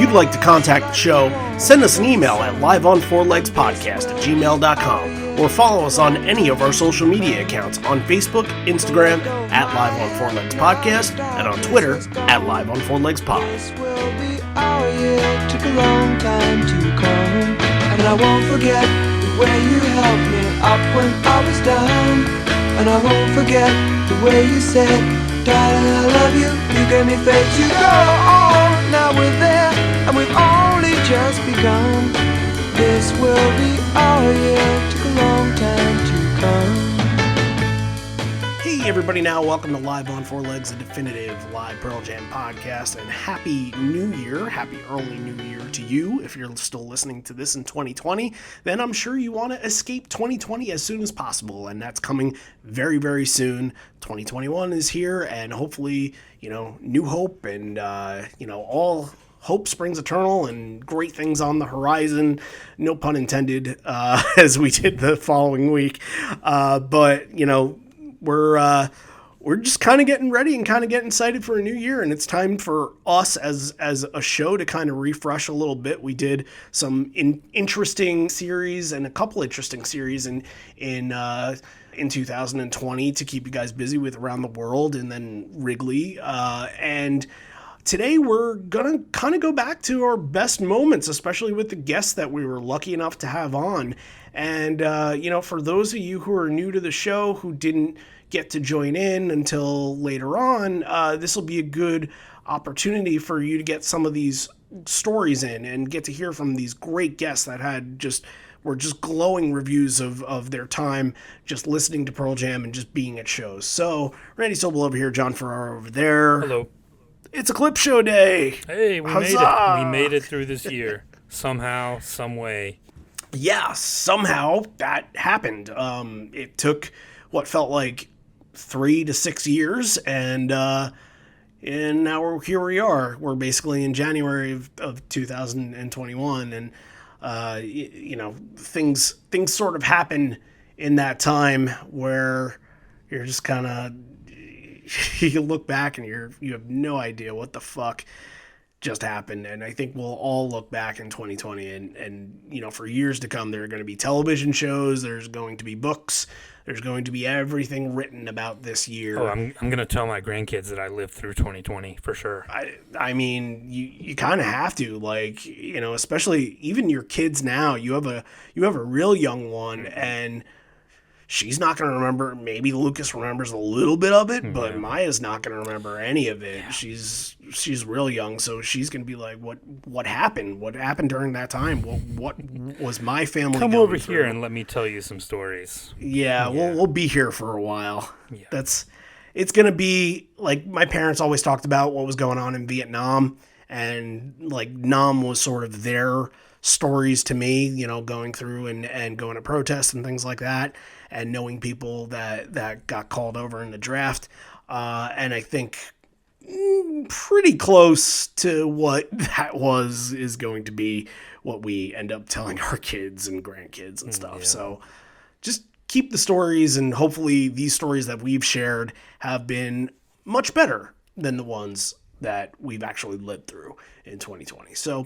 you'd like to contact the show, send us an email at liveonfourlegspodcast@gmail.com or follow us on any of our social media accounts on Facebook, Instagram at Live on Four Legs Podcast, and on Twitter at Live on Four Legs Pod. This will be our year. Took a long time to come, and I won't forget the way you helped me up when I was down, and I won't forget the way you said, "Darling, I love you." You gave me faith to go on. Now we're there, and we've only just begun. This will be our year. Took a long time to come. Hey everybody, now welcome to Live on Four Legs, a definitive live Pearl Jam podcast, and happy new year, happy early new year to you. If you're still listening to this in 2020, then I'm sure you want to escape 2020 as soon as possible, and that's coming very, very soon. 2021 is here, and hopefully, new hope and, all hope springs eternal and great things on the horizon, no pun intended, as we did the following week. We're just kind of getting ready and kind of getting excited for a new year, and it's time for us as a show to kind of refresh a little bit. We did some interesting series and a couple interesting series in 2020 to keep you guys busy with Around the World and then Wrigley, and today we're gonna kind of go back to our best moments, especially with the guests that we were lucky enough to have on. And, for those of you who are new to the show, who didn't get to join in until later on, this will be a good opportunity for you to get some of these stories in and get to hear from these great guests that were just glowing reviews of their time just listening to Pearl Jam and just being at shows. So, Randy Sobel over here, John Ferrara over there. Hello. It's a clip show day. Hey, we made it. We made it through this year. Somehow, some way. Yeah, somehow that happened. It took what felt like 3 to 6 years, and now here we are. We're basically in January of 2021, and things sort of happen in that time where you're just kind of you look back and you have no idea what the fuck just happened. And I think we'll all look back in 2020 and for years to come, there are going to be television shows, there's going to be books, there's going to be everything written about this year. Oh, I'm going to tell my grandkids that I lived through 2020 for sure. I mean, you kind of have to, especially even your kids now. You have a real young one, and she's not going to remember. Maybe Lucas remembers a little bit of it, but Maya's not going to remember any of it. Yeah. She's real young, so she's going to be like, what happened? What happened during that time? What was my family Come going over through? here and let me tell you some stories. Yeah. We'll be here for a while. Yeah. It's going to be like my parents always talked about what was going on in Vietnam, and like Nam was sort of their stories to me, going through and going to protests and things like that, and knowing people that got called over in the draft. And I think pretty close to what that is going to be what we end up telling our kids and grandkids and stuff. Yeah. So just keep the stories, and hopefully these stories that we've shared have been much better than the ones that we've actually lived through in 2020. So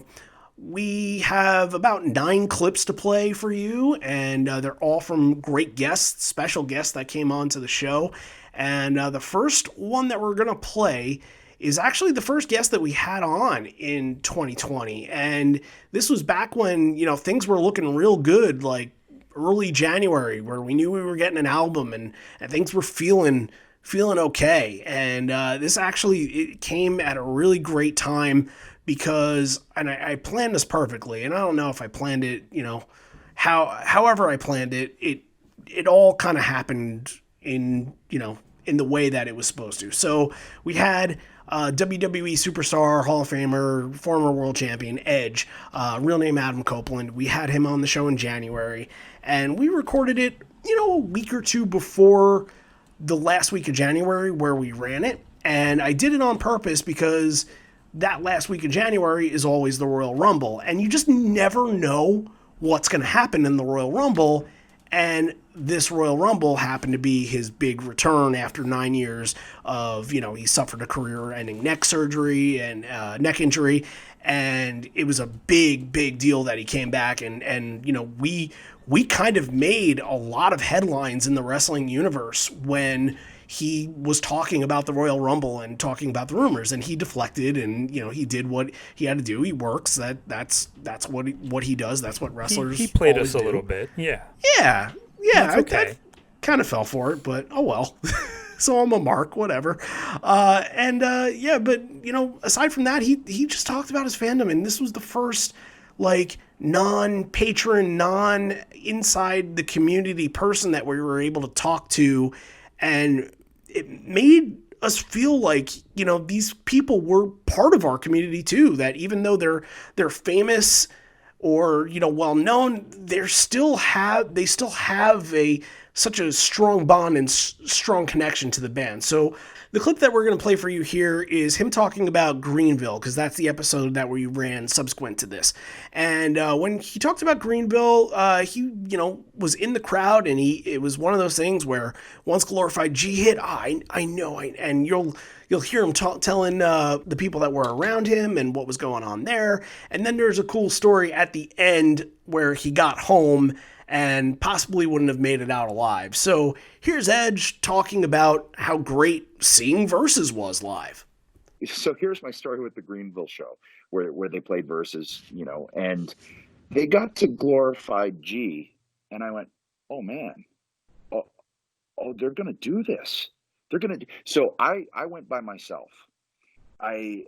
we have about 9 clips to play for you, and they're all from great guests, special guests that came on to the show. And the first one that we're going to play is actually the first guest that we had on in 2020. And this was back when, things were looking real good, like early January, where we knew we were getting an album and things were feeling okay. And this it came at a really great time, because, and I planned this perfectly, and I don't know if I planned it, however I planned it, it all kind of happened in the way that it was supposed to. So we had WWE superstar, Hall of Famer, former world champion, Edge, real name Adam Copeland. We had him on the show in January, and we recorded it, a week or two before the last week of January where we ran it. And I did it on purpose because that last week of January is always the Royal Rumble, and you just never know what's going to happen in the Royal Rumble. And this Royal Rumble happened to be his big return after 9 years of, he suffered a career-ending neck surgery and neck injury, and it was a big, big deal that he came back. And we kind of made a lot of headlines in the wrestling universe when he was talking about the Royal Rumble and talking about the rumors, and he deflected, and he did what he had to do. He works. That's what he does. That's what wrestlers. He played us a do. little bit. Yeah. Yeah. That's okay. I kind of fell for it, but oh well. So I'm a mark, whatever. But aside from that, he just talked about his fandom, and this was the first non-patron, non-inside the community person that we were able to talk to, and it made us feel like these people were part of our community too. That even though they're famous or well known, they still have such a strong bond and strong connection to the band. So the clip that we're going to play for you here is him talking about Greenville, because that's the episode that we ran subsequent to this. And when he talked about Greenville, he was in the crowd, and it was one of those things where once Glorified G hit, I know, and you'll hear him telling the people that were around him and what was going on there. And then there's a cool story at the end where he got home and possibly wouldn't have made it out alive. So here's Edge talking about how great seeing Versus was live. So here's my story with the Greenville show where they played Versus, and they got to Glorified G, and I went, oh man, oh, they're going to do this. They're going to. So I went by myself. I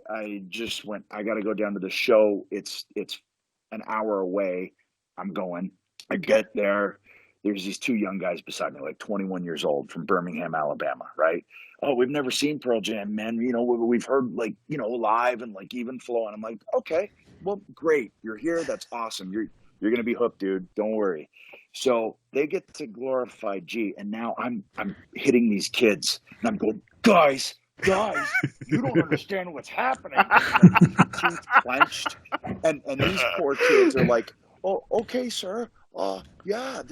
just went, I got to go down to the show. It's an hour away. I'm going. I get there. There's these two young guys beside me, like 21 years old, from Birmingham, Alabama, right? Oh, we've never seen Pearl Jam, man. We've heard live and Even Flow. And I'm like, okay, well, great. You're here. That's awesome. You're going to be hooked, dude. Don't worry. So they get to Glorified G, and now I'm hitting these kids, and I'm going, guys, you don't understand what's happening. Teeth clenched. And these poor kids are like, oh, okay, sir. Yeah,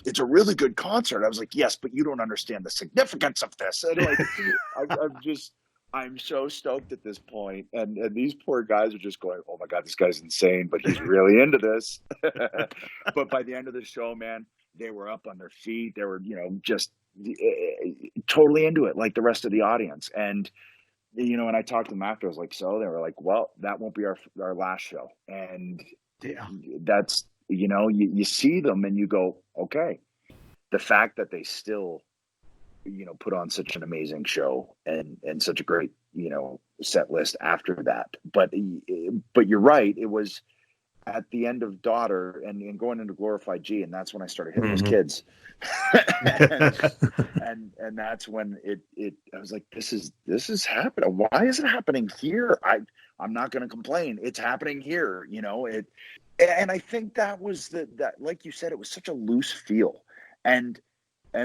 it's a really good concert. I was like, yes, but you don't understand the significance of this. And I'm so stoked at this point. And these poor guys are just going, oh my God, this guy's insane, but he's really into this. But by the end of the show, man, they were up on their feet. They were, just totally into it, like the rest of the audience. And, and I talked to them after, I was like, so they were like, well, that won't be our last show. And yeah, that's, you see them and you go, okay, the fact that they still, put on such an amazing show and such a great, set list after that. But you're right. It was at the end of Daughter and going into Glorified G. And that's when I started hitting those kids. and that's when I was like, this is happening. Why is it happening here? I'm not going to complain. It's happening here. And I think that was that, like you said, it was such a loose feel. And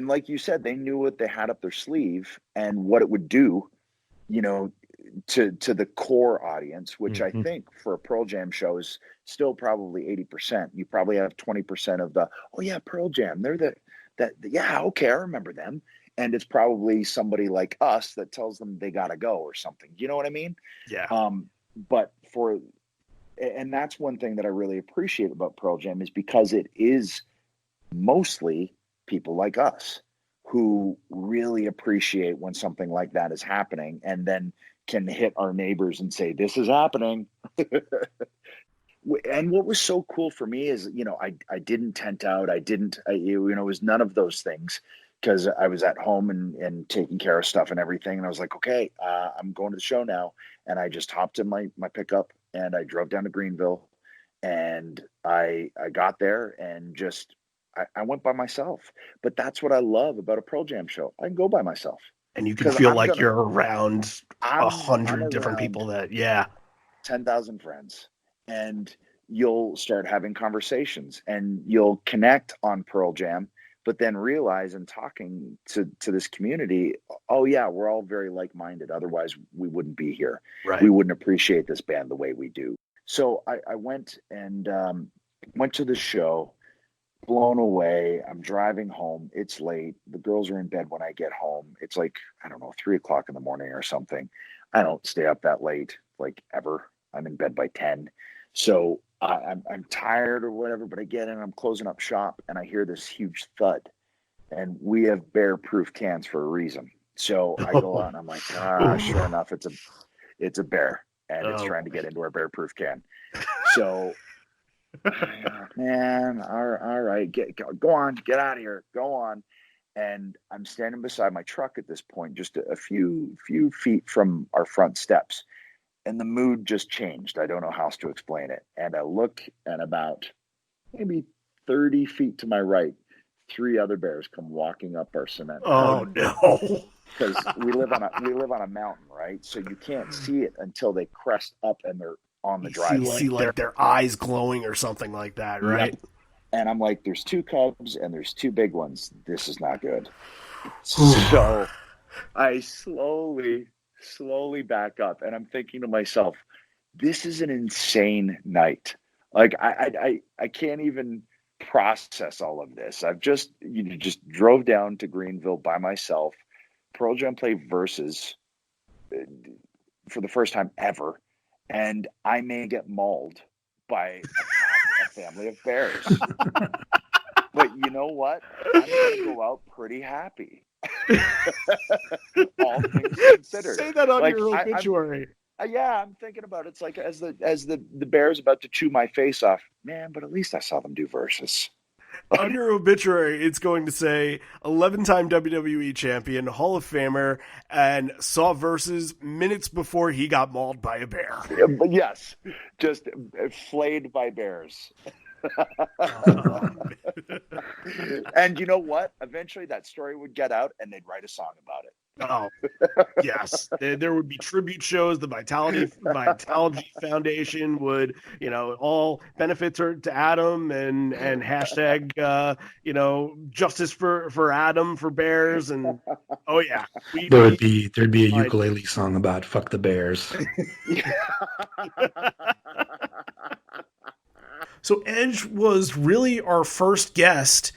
like you said, they knew what they had up their sleeve and what it would do, to the core audience, which I think for a Pearl Jam show is still probably 80%. You probably have 20% of the, oh yeah, Pearl Jam. They're yeah, okay, I remember them. And it's probably somebody like us that tells them they got to go or something. You know what I mean? Yeah. And that's one thing that I really appreciate about Pearl Jam is because it is mostly people like us who really appreciate when something like that is happening and then can hit our neighbors and say, this is happening. And what was so cool for me is, I didn't tent out. It was none of those things because I was at home and taking care of stuff and everything. And I was like, okay, I'm going to the show now. And I just hopped in my pickup and I drove down to Greenville and I got there and just, I went by myself. But that's what I love about a Pearl Jam show. I can go by myself. And you can feel like you're around 100 different people that, yeah. 10,000 friends. And you'll start having conversations and you'll connect on Pearl Jam, but then realize in talking to this community, oh yeah, we're all very like-minded. Otherwise we wouldn't be here. Right. We wouldn't appreciate this band the way we do. So I went and went to the show blown away. I'm driving home. It's late. The girls are in bed when I get home. It's like, I don't know, 3 o'clock in the morning or something. I don't stay up that late, like ever. I'm in bed by 10. So I'm tired or whatever, but I get in, I'm closing up shop, and I hear this huge thud. And we have bear-proof cans for a reason. So I go out and I'm like, sure enough, it's a bear, and it's trying to get into our bear-proof can. So, man, all right, go on, get out of here, go on. And I'm standing beside my truck at this point, just a few feet from our front steps, and the mood just changed. I don't know how else to explain it. And I look, and about maybe 30 feet to my right, 3 other bears come walking up our cement. Oh no! Because we live on a mountain, right? So you can't see it until they crest up and they're on the driveway. You see like their eyes glowing or something like that, right? Yep. And I'm like, there's 2 cubs and there's 2 big ones. This is not good. So I slowly back up, and I'm thinking to myself, this is an insane night. Like I can't even process all of this. I've just drove down to Greenville by myself. Pearl Jam played Versus for the first time ever, and I may get mauled by a family of bears. But you know what? I'm going to go out pretty happy. All things considered. Say that on your obituary. I'm thinking about it. It's like as the bear's about to chew my face off, man, but at least I saw them do Versus. On your obituary, it's going to say 11-time WWE champion, Hall of Famer, and saw Versus minutes before he got mauled by a bear. Yes, just flayed by bears. And you know what? Eventually that story would get out and they'd write a song about it. Oh, yes. There would be tribute shows. The Vitality Foundation would, all benefits to Adam and hashtag, justice for Adam for bears. And oh yeah, there'd be a ukulele song about fuck the bears. So Edge was really our first guest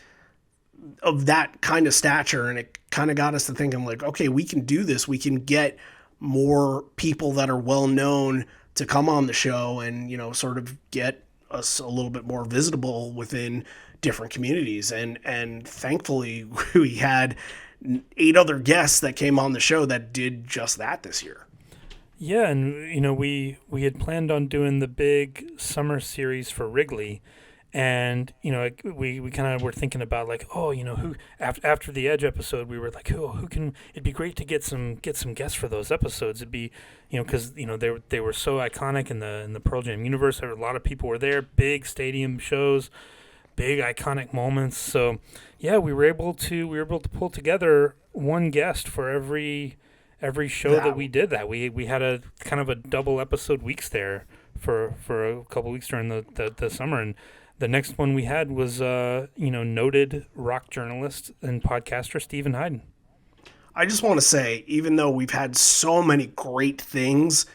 of that kind of stature, and it kind of got us to thinking like, okay, we can do this. We can get more people that are well known to come on the show and, sort of get us a little bit more visible within different communities. And thankfully we had 8 other guests that came on the show that did just that this year. Yeah, and we had planned on doing the big summer series for Wrigley, and we kind of were thinking about like, who after the Edge episode, we were like, who can? It'd be great to get some guests for those episodes. It'd be because they were so iconic in the Pearl Jam universe. A lot of people were there, big stadium shows, big iconic moments. So yeah, we were able to pull together one guest for every show that we did. That we had a kind of a double episode weeks there for a couple weeks during the summer, and the next one we had was noted rock journalist and podcaster Stephen Hyden. I just want to say, even though we've had so many great things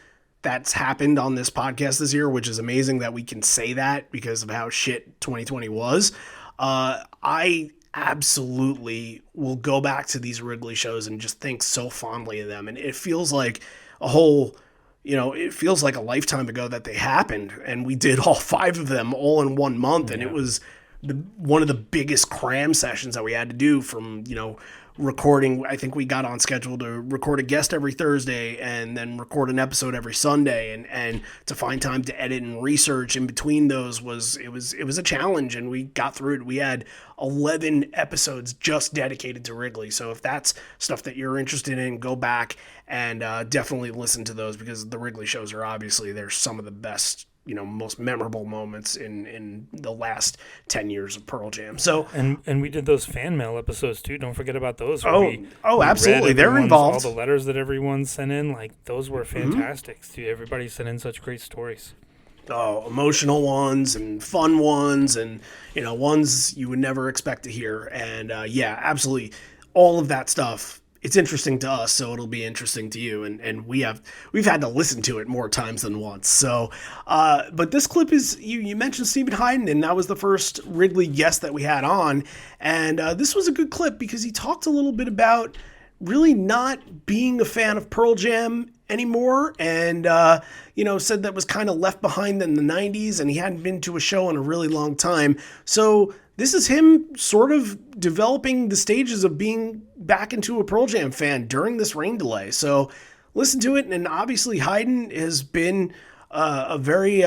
that's happened on this podcast this year, which is amazing that we can say that because of how shit 2020 was, I absolutely will go back to these Wrigley shows and just think so fondly of them. And it feels like it feels like a lifetime ago that they happened, and we did all 5 of them all in 1 month. And it was one of the biggest cram sessions that we had to do from, recording. I think we got on schedule to record a guest every Thursday and then record an episode every Sunday, and to find time to edit and research in between those was a challenge, and we got through it. We had 11 episodes just dedicated to Wrigley. So if that's stuff that you're interested in, go back and definitely listen to those, because the Wrigley shows are obviously, they're some of the best, most memorable moments in the last 10 years of Pearl Jam. So and we did those fan mail episodes too. Don't forget about those. We absolutely. They're involved. All the letters that everyone sent in, like those were fantastic. Everybody sent in such great stories. Oh, emotional ones and fun ones, and ones you would never expect to hear. And absolutely, all of that stuff it's interesting to us, so it'll be interesting to you. And we've had to listen to it more times than once. So, but this clip is you mentioned Stephen Hyden, and that was the first Wrigley guest that we had on, and this was a good clip because he talked a little bit about really not being a fan of Pearl Jam anymore, and said that was kind of left behind in the 90s, and he hadn't been to a show in a really long time. So this is him sort of developing the stages of being back into a Pearl Jam fan during this rain delay. So listen to it, and obviously Hyden has been a very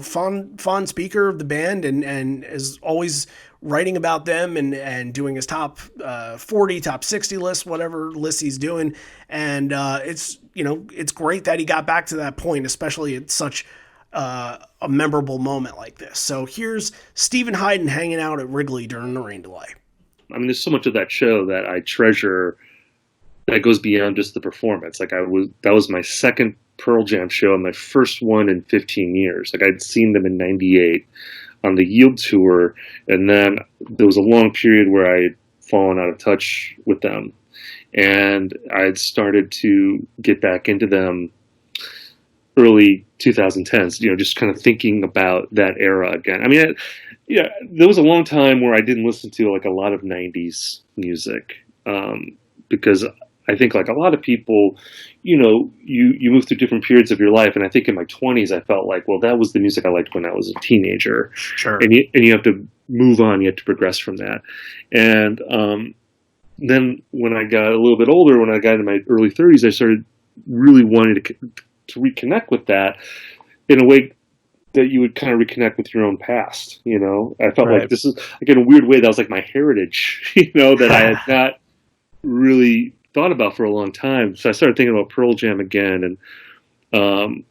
fond speaker of the band, and is always writing about them and doing his top 40, top 60 list, whatever list he's doing. And it's great that he got back to that point, especially at such a memorable moment like this. So here's Stephen Hyden hanging out at Wrigley during the rain delay. I mean, there's so much of that show that I treasure that goes beyond just the performance. Like that was my second Pearl Jam show and my first one in 15 years. Like I'd seen them in 98 on the Yield tour. And then there was a long period where I had fallen out of touch with them. And I had started to get back into them early 2010s, just kind of thinking about that era again. I mean, there was a long time where I didn't listen to like a lot of 90s music, because I think like a lot of people, you move through different periods of your life. And I think in my 20s, I felt like, well, that was the music I liked when I was a teenager. Sure. And you have to move on. You have to progress from that. And then when I got a little bit older, when I got into my early 30s, I started really wanting to reconnect with that in a way that you would kind of reconnect with your own past. I felt like this is like in a weird way that was like my heritage, that I had not really thought about for a long time. So I started thinking about Pearl Jam again. And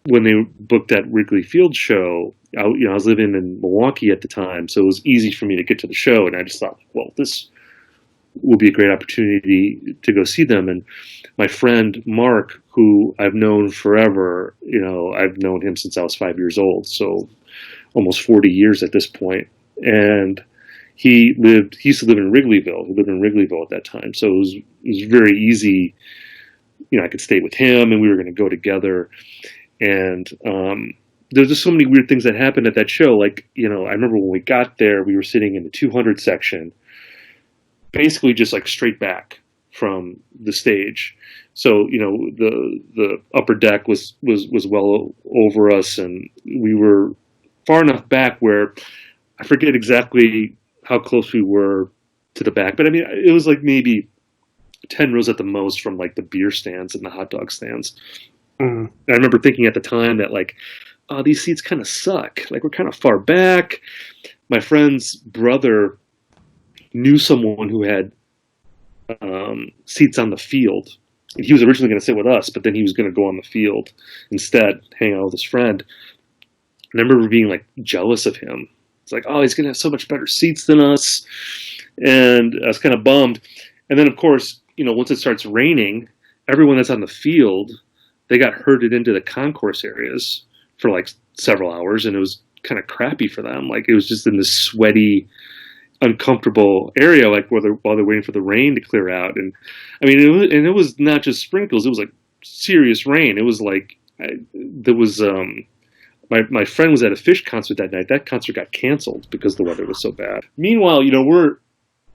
when they booked that Wrigley Field show, I was living in Milwaukee at the time, so it was easy for me to get to the show. And I just thought, well, this will be a great opportunity to go see them. And my friend Mark, who I've known forever, I've known him since I was 5 years old, so almost 40 years at this point. And he used to live in Wrigleyville. He lived in Wrigleyville at that time. So it was very easy. I could stay with him and we were going to go together. And there's just so many weird things that happened at that show. Like, I remember when we got there, we were sitting in the 200 section, basically just like straight back from the stage. So, the upper deck was well over us, and we were far enough back where I forget exactly how close we were to the back, but I mean, it was like maybe 10 rows at the most from like the beer stands and the hot dog stands. Mm. I remember thinking at the time that like, oh, these seats kind of suck. Like we're kind of far back. My friend's brother knew someone who had seats on the field. He was originally going to sit with us, but then he was going to go on the field instead, hang out with his friend. And I remember being like jealous of him. It's like, oh, he's going to have so much better seats than us. And I was kind of bummed. And then, of course, once it starts raining, everyone that's on the field, they got herded into the concourse areas for like several hours. And it was kind of crappy for them. Like it was just in this sweaty, uncomfortable area, like while they're waiting for the rain to clear out. And I mean, it was not just sprinkles. It was like serious rain. It was like, my friend was at a Fish concert that night. That concert got canceled because the weather was so bad. Meanwhile,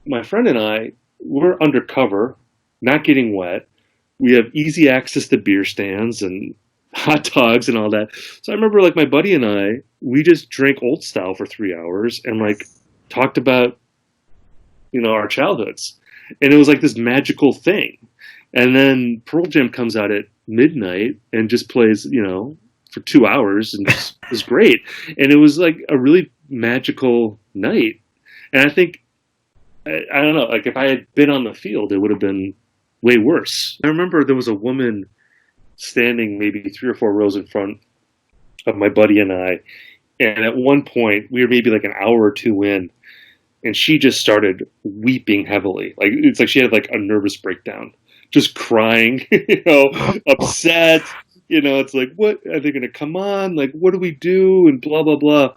my friend and I, we're undercover, not getting wet. We have easy access to beer stands and hot dogs and all that. So I remember like my buddy and I, we just drank Old Style for 3 hours and like talked about, our childhoods. And it was like this magical thing. And then Pearl Jam comes out at midnight and just plays, for 2 hours, and it was great. And it was like a really magical night. And I think, I don't know, like if I had been on the field, it would have been way worse. I remember there was a woman standing maybe 3 or 4 rows in front of my buddy and I. And at one point, we were maybe like an hour or two in, and she just started weeping heavily. Like it's like she had like a nervous breakdown, just crying, upset. It's like, what are they going to come on? Like, what do we do? And blah, blah, blah.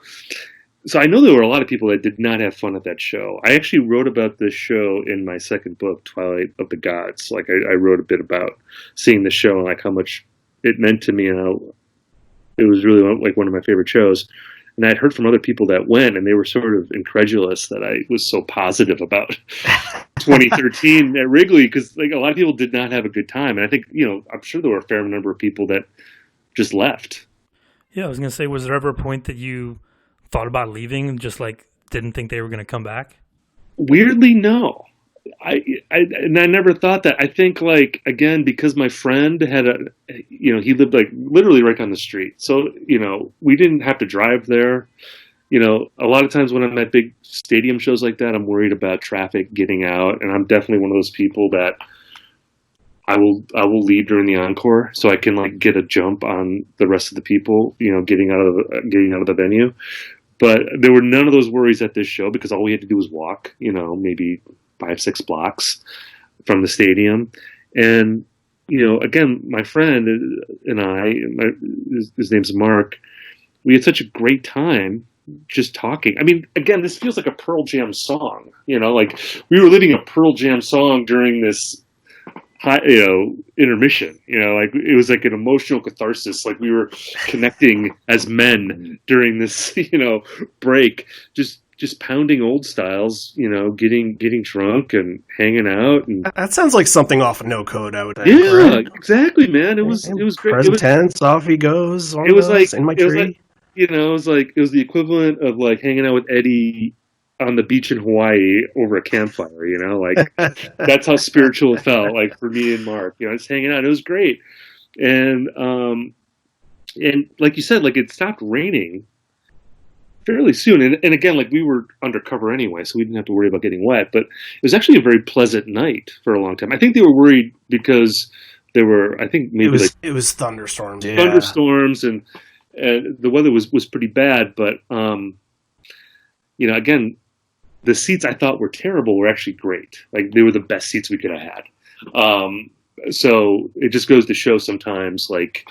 So I know there were a lot of people that did not have fun at that show. I actually wrote about this show in my second book, Twilight of the Gods. Like I wrote a bit about seeing the show and like how much it meant to me, and how it was really like one of my favorite shows. And I'd heard from other people that went, and they were sort of incredulous that I was so positive about 2013 at Wrigley, because like a lot of people did not have a good time, and I think I'm sure there were a fair number of people that just left. Yeah, I was gonna say, was there ever a point that you thought about leaving and just like didn't think they were gonna come back? Weirdly, no. I never thought that. I think like again because my friend had he lived like literally right down the street, so we didn't have to drive there. A lot of times when I'm at big stadium shows like that, I'm worried about traffic getting out, and I'm definitely one of those people that I will leave during the encore so I can like get a jump on the rest of the people, getting out of the venue. But there were none of those worries at this show because all we had to do was walk, maybe 5-6 blocks from the stadium. And, again, my friend and I, his name's Mark, we had such a great time just talking. I mean, again, this feels like a Pearl Jam song, like we were living a Pearl Jam song during this intermission, like it was like an emotional catharsis. Like we were connecting as men during this, break, just pounding old styles, getting drunk and hanging out. And that sounds like something off of No Code, I would think. Yeah, right? exactly, man. It was great. Present tense, off he goes. It was like in my tree. it was the equivalent of like hanging out with Eddie on the beach in Hawaii over a campfire, like that's how spiritual it felt like for me and Mark, just hanging out. It was great. And like you said, like it stopped raining fairly soon. And again, like we were undercover anyway, so we didn't have to worry about getting wet, but it was actually a very pleasant night for a long time. I think they were worried because there were, I think maybe it was thunderstorms. Yeah. Thunderstorms and the weather was pretty bad, but again, the seats I thought were terrible were actually great. Like they were the best seats we could have had. So it just goes to show sometimes like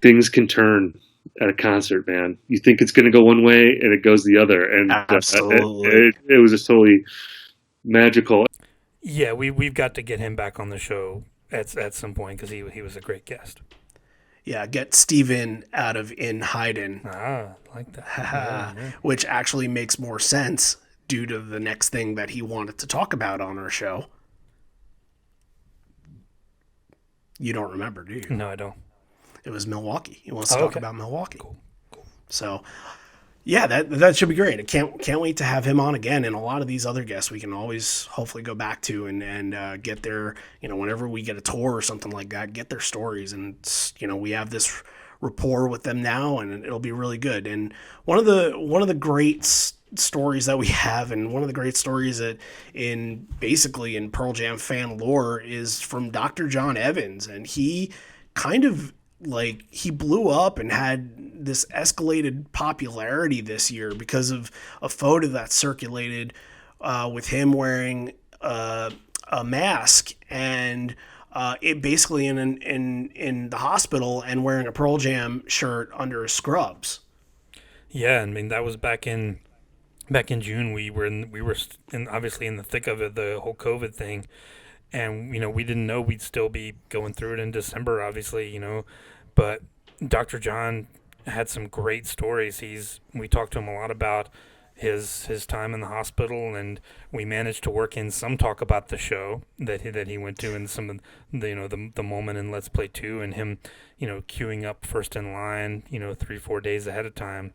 things can turn at a concert, man. You think it's going to go one way and it goes the other. And absolutely, it was just totally magical. Yeah, we've got to get him back on the show at some point because he was a great guest. Yeah, get Steven out of In Hyden. I like that. Yeah. Which actually makes more sense due to the next thing that he wanted to talk about on our show. You don't remember, do you? No, I don't. It was Milwaukee. He wants to talk about Milwaukee. Cool. So, yeah, that should be great. I can't wait to have him on again. And a lot of these other guests we can always hopefully go back to and get their, whenever we get a tour or something like that, get their stories. And, we have this rapport with them now, and it'll be really good. And one of the great stories that we have, and one of the great stories that in Pearl Jam fan lore is from Dr. John Evans. And he kind of he blew up and had this escalated popularity this year because of a photo that circulated with him wearing a mask and it basically in the hospital and wearing a Pearl Jam shirt under his scrubs. Yeah, I mean that was back in June. We were obviously in the thick of it, the whole COVID thing. And, we didn't know we'd still be going through it in December, obviously, But Dr. John had some great stories. We talked to him a lot about his time in the hospital, and we managed to work in some talk about the show that he went to and some of the moment in Let's Play 2 and him, queuing up first in line, 3-4 days ahead of time.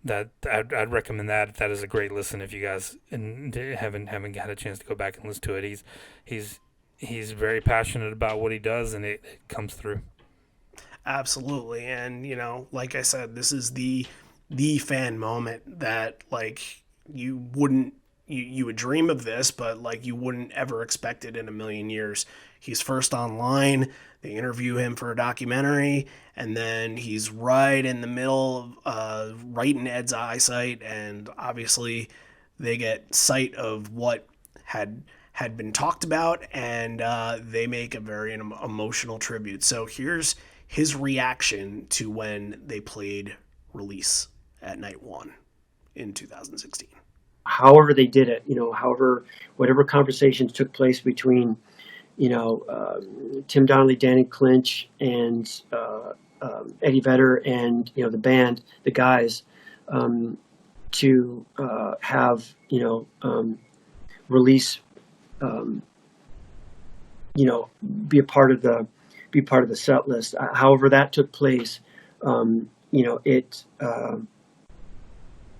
That I'd recommend that. That is a great listen if you guys haven't had a chance to go back and listen to it. He's very passionate about what he does, and it comes through. Absolutely. And, like I said, this is the fan moment that, you wouldn't, you would dream of this, but, you wouldn't ever expect it in a million years. He's first online. They interview him for a documentary, and then he's right in the middle of, right in Ed's eyesight, and obviously they get sight of what had been talked about, and they make a very emotional tribute. So here's his reaction to when they played Release at night one in 2016? However they did it, whatever conversations took place between, Tim Donnelly, Danny Clinch, and Eddie Vedder, and the band, the guys, to have release, be a part of the set list. However that took place,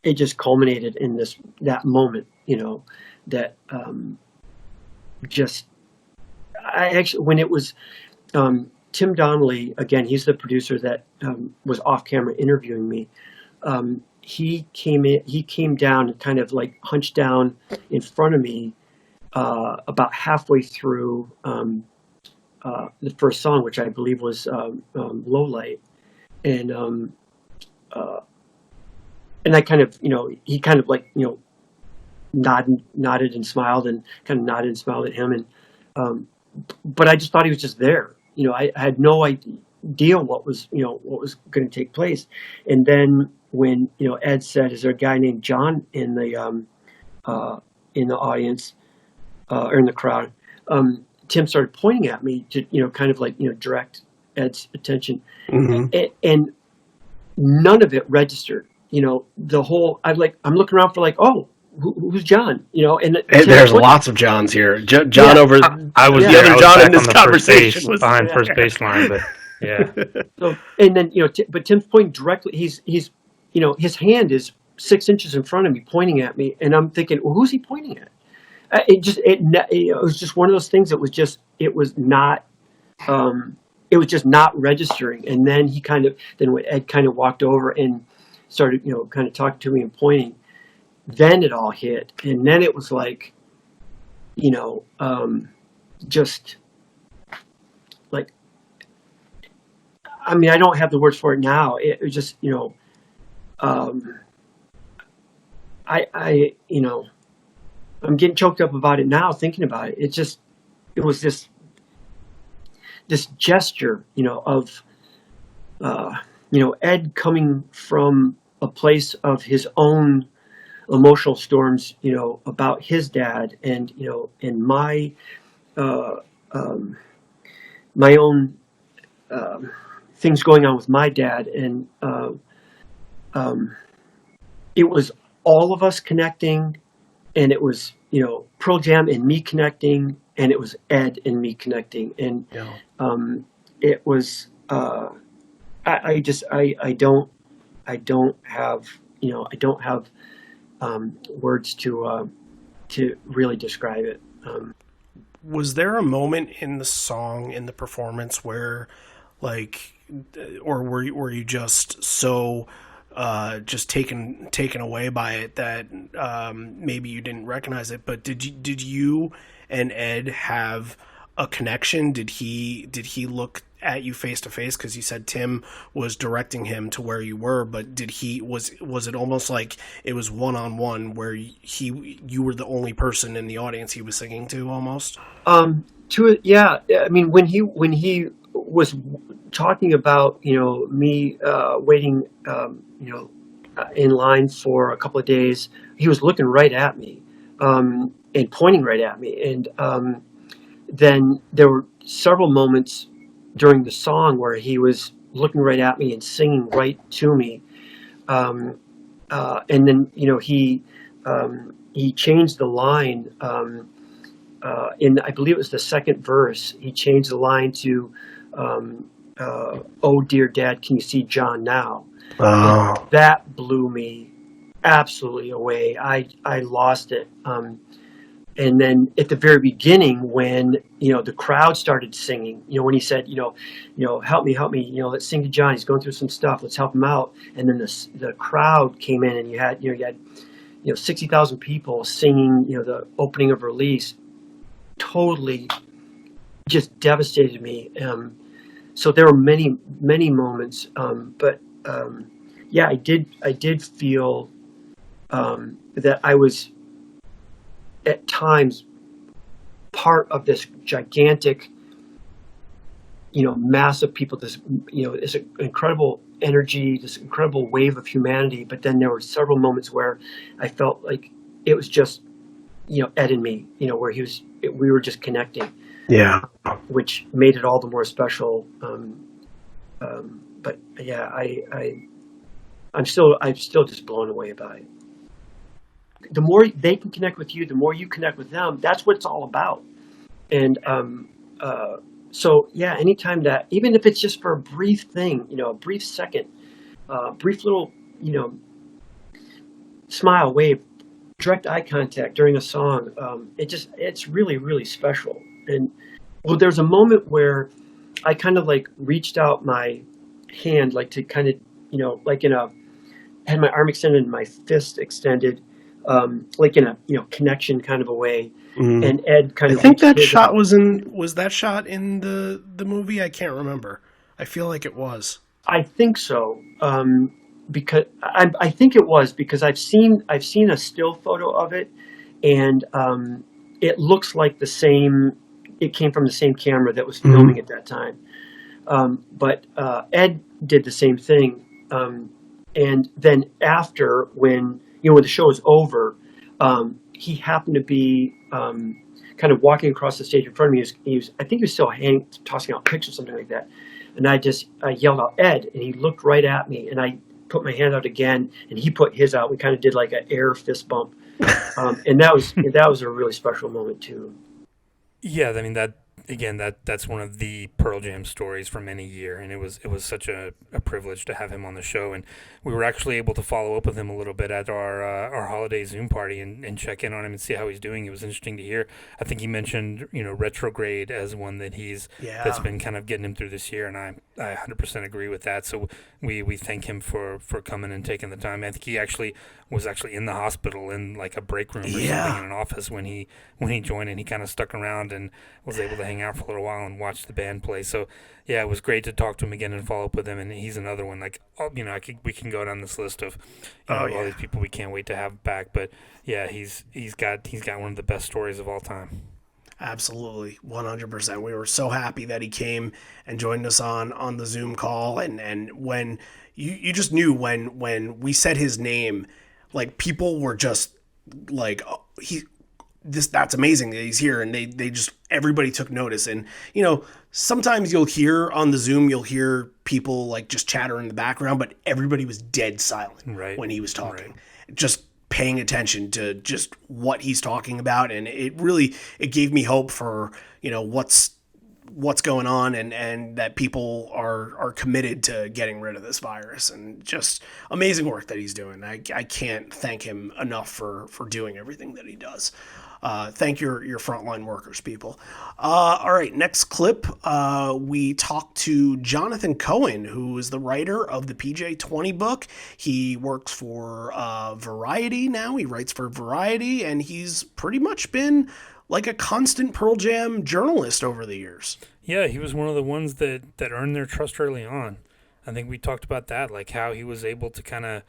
it just culminated in that moment, that I actually, when it was Tim Donnelly, again, he's the producer that was off camera interviewing me. He came down and kind of like hunched down in front of me about halfway through the first song, which I believe was Low Light. And I kind of, he kind of like, nodded and smiled, and kind of nodded and smiled at him. And, but I just thought he was just there. I had no idea what was going to take place. And then when, Ed said, is there a guy named John in the audience, or in the crowd? Tim started pointing at me to, kind of like, direct Ed's attention. Mm-hmm. And none of it registered. The whole, I'm looking around for like, oh, who's John? And there's lots of Johns here. John over. I was the other John in this conversation was behind first baseline, but yeah. So, and then but Tim's pointing directly. He's his hand is 6 inches in front of me, pointing at me, and I'm thinking, well, who's he pointing at? It was just one of those things that was just it was just not registering. And then when Ed kind of walked over and started, kind of talking to me and pointing, then it all hit. And then it was like, just like, I mean, I don't have the words for it now. It was just, I'm getting choked up about it now, thinking about it. It was this gesture, of, Ed coming from a place of his own emotional storms, about his dad, and, and my own things going on with my dad. And it was all of us connecting, and it was, Pearl Jam and me connecting, and it was Ed and me connecting. And it was, I don't have words to really describe it. Was there a moment in the song, in the performance, where, like, or were you just so just taken away by it that maybe you didn't recognize it? But did you and Ed have a connection? Did he look at you face to face? Because you said Tim was directing him to where you were, but was it almost like it was one-on-one, where you were the only person in the audience he was singing to, almost? Yeah. I mean, when he was talking about, me waiting, in line for a couple of days, he was looking right at me, and pointing right at me. And then there were several moments during the song where he was looking right at me and singing right to me. And then, he changed the line, in, I believe it was the second verse. He changed the line to, oh, dear Dad, can you see John now? Oh. And that blew me absolutely away. I lost it. And then at the very beginning, when, the crowd started singing, when he said, help me, let's sing to John. He's going through some stuff. Let's help him out. And then the crowd came in, and you had 60,000 people singing, the opening of Release. Totally just devastated me. So there were many, many moments. But yeah, I did feel that I was at times part of this gigantic, mass of people, this, this incredible energy, this incredible wave of humanity. But then there were several moments where I felt like it was just, Ed and me, where we were just connecting. Yeah. Which made it all the more special. But yeah, I'm still just blown away by it. The more they can connect with you, the more you connect with them. That's what it's all about. And so yeah, anytime that, even if it's just for a brief thing, a brief second, brief little, smile, wave, direct eye contact during a song, it's really, really special. And well, there's a moment where I kind of like reached out my hand, like to kind of, like had my arm extended and my fist extended, like in a, connection kind of a way. Mm. And Ed kind of, I think that shot was that shot in the movie? I can't remember. I feel like it was. I think so. Because I think it was, because I've seen a still photo of it, and it looks like it came from the same camera that was filming at that time. But Ed did the same thing. And then after, when the show was over, he happened to be kind of walking across the stage in front of me. I think he was still tossing out pictures or something like that. And I yelled out, "Ed," and he looked right at me, and I put my hand out again, and he put his out. We kind of did like an air fist bump. And that was a really special moment too. Yeah, I mean, that's one of the Pearl Jam stories from any year, and it was such a privilege to have him on the show. And we were actually able to follow up with him a little bit at our holiday Zoom party and check in on him and see how he's doing. It was interesting to hear. I think he mentioned Retrograde as one that that's been kind of getting him through this year, and I 100% agree with that. So we thank him for coming and taking the time. I think he was in the hospital in like a break room or something in an office when he joined, and he kind of stuck around and was able to hang out for a little while and watch the band play. So yeah, it was great to talk to him again and follow up with him. And he's another one, like, we can go down this list of all these people we can't wait to have back. But yeah, he's got one of the best stories of all time. Absolutely, 100%. We were so happy that he came and joined us on the Zoom call, and when you just knew when we said his name, like, people were just like, oh, that's amazing that he's here, and they just, everybody took notice. And sometimes you'll hear on the Zoom, people like just chatter in the background, but everybody was dead silent when he was talking, just paying attention to just what he's talking about. And it gave me hope for what's going on, and that people are committed to getting rid of this virus, and just amazing work that he's doing. I can't thank him enough for doing everything that he does. Thank your frontline workers, people. All right, next clip. We talked to Jonathan Cohen, who is the writer of the PJ20 book. He works for Variety now. He writes for Variety, and he's pretty much been like a constant Pearl Jam journalist over the years. Yeah, he was one of the ones that earned their trust early on. I think we talked about that, like how he was able to kind of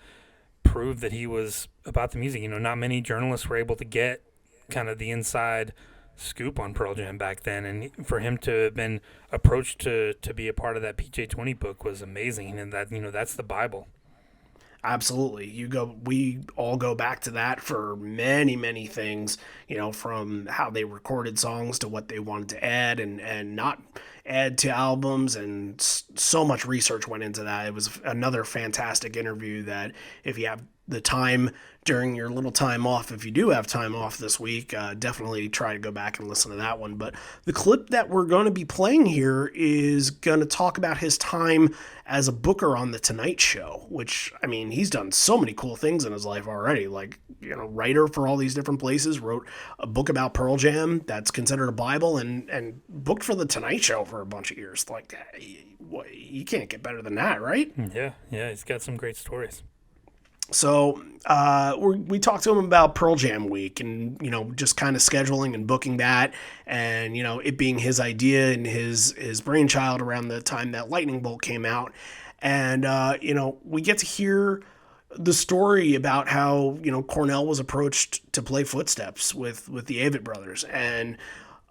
prove that he was about the music. Not many journalists were able to get kind of the inside scoop on Pearl Jam back then, and for him to have been approached to be a part of that PJ20 book was amazing. And that that's the Bible. Absolutely. We all go back to that for many, many things, from how they recorded songs to what they wanted to add and not add to albums, and so much research went into that. It was another fantastic interview that, if you have the time during your little time off, if you do have time off this week, definitely try to go back and listen to that one. But the clip that we're going to be playing here is going to talk about his time as a booker on The Tonight Show, which, I mean, he's done so many cool things in his life already. Like, writer for all these different places, wrote a book about Pearl Jam that's considered a Bible, and booked for The Tonight Show for a bunch of years. Like, you can't get better than that, right? Yeah, he's got some great stories. So we talked to him about Pearl Jam Week, and just kind of scheduling and booking that, and it being his idea and his brainchild around the time that Lightning Bolt came out. And we get to hear the story about how Cornell was approached to play Footsteps with the Avett Brothers, and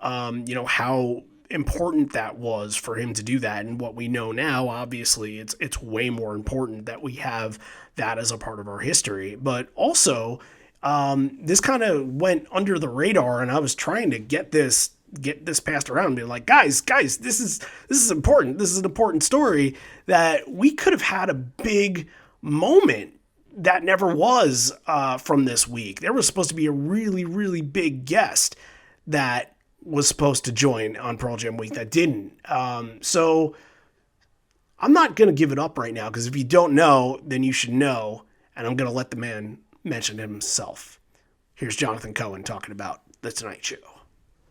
how important that was for him to do that. And what we know now, obviously, it's way more important that we have that as a part of our history. But also, this kind of went under the radar, and I was trying to get this passed around and be like, guys, this is important. This is an important story that we could have had a big moment that never was from this week. There was supposed to be a really, really big guest that was supposed to join on Pearl Jam week that didn't. So I'm not going to give it up right now, because if you don't know, then you should know. And I'm going to let the man mention himself. Here's Jonathan Cohen talking about The Tonight Show.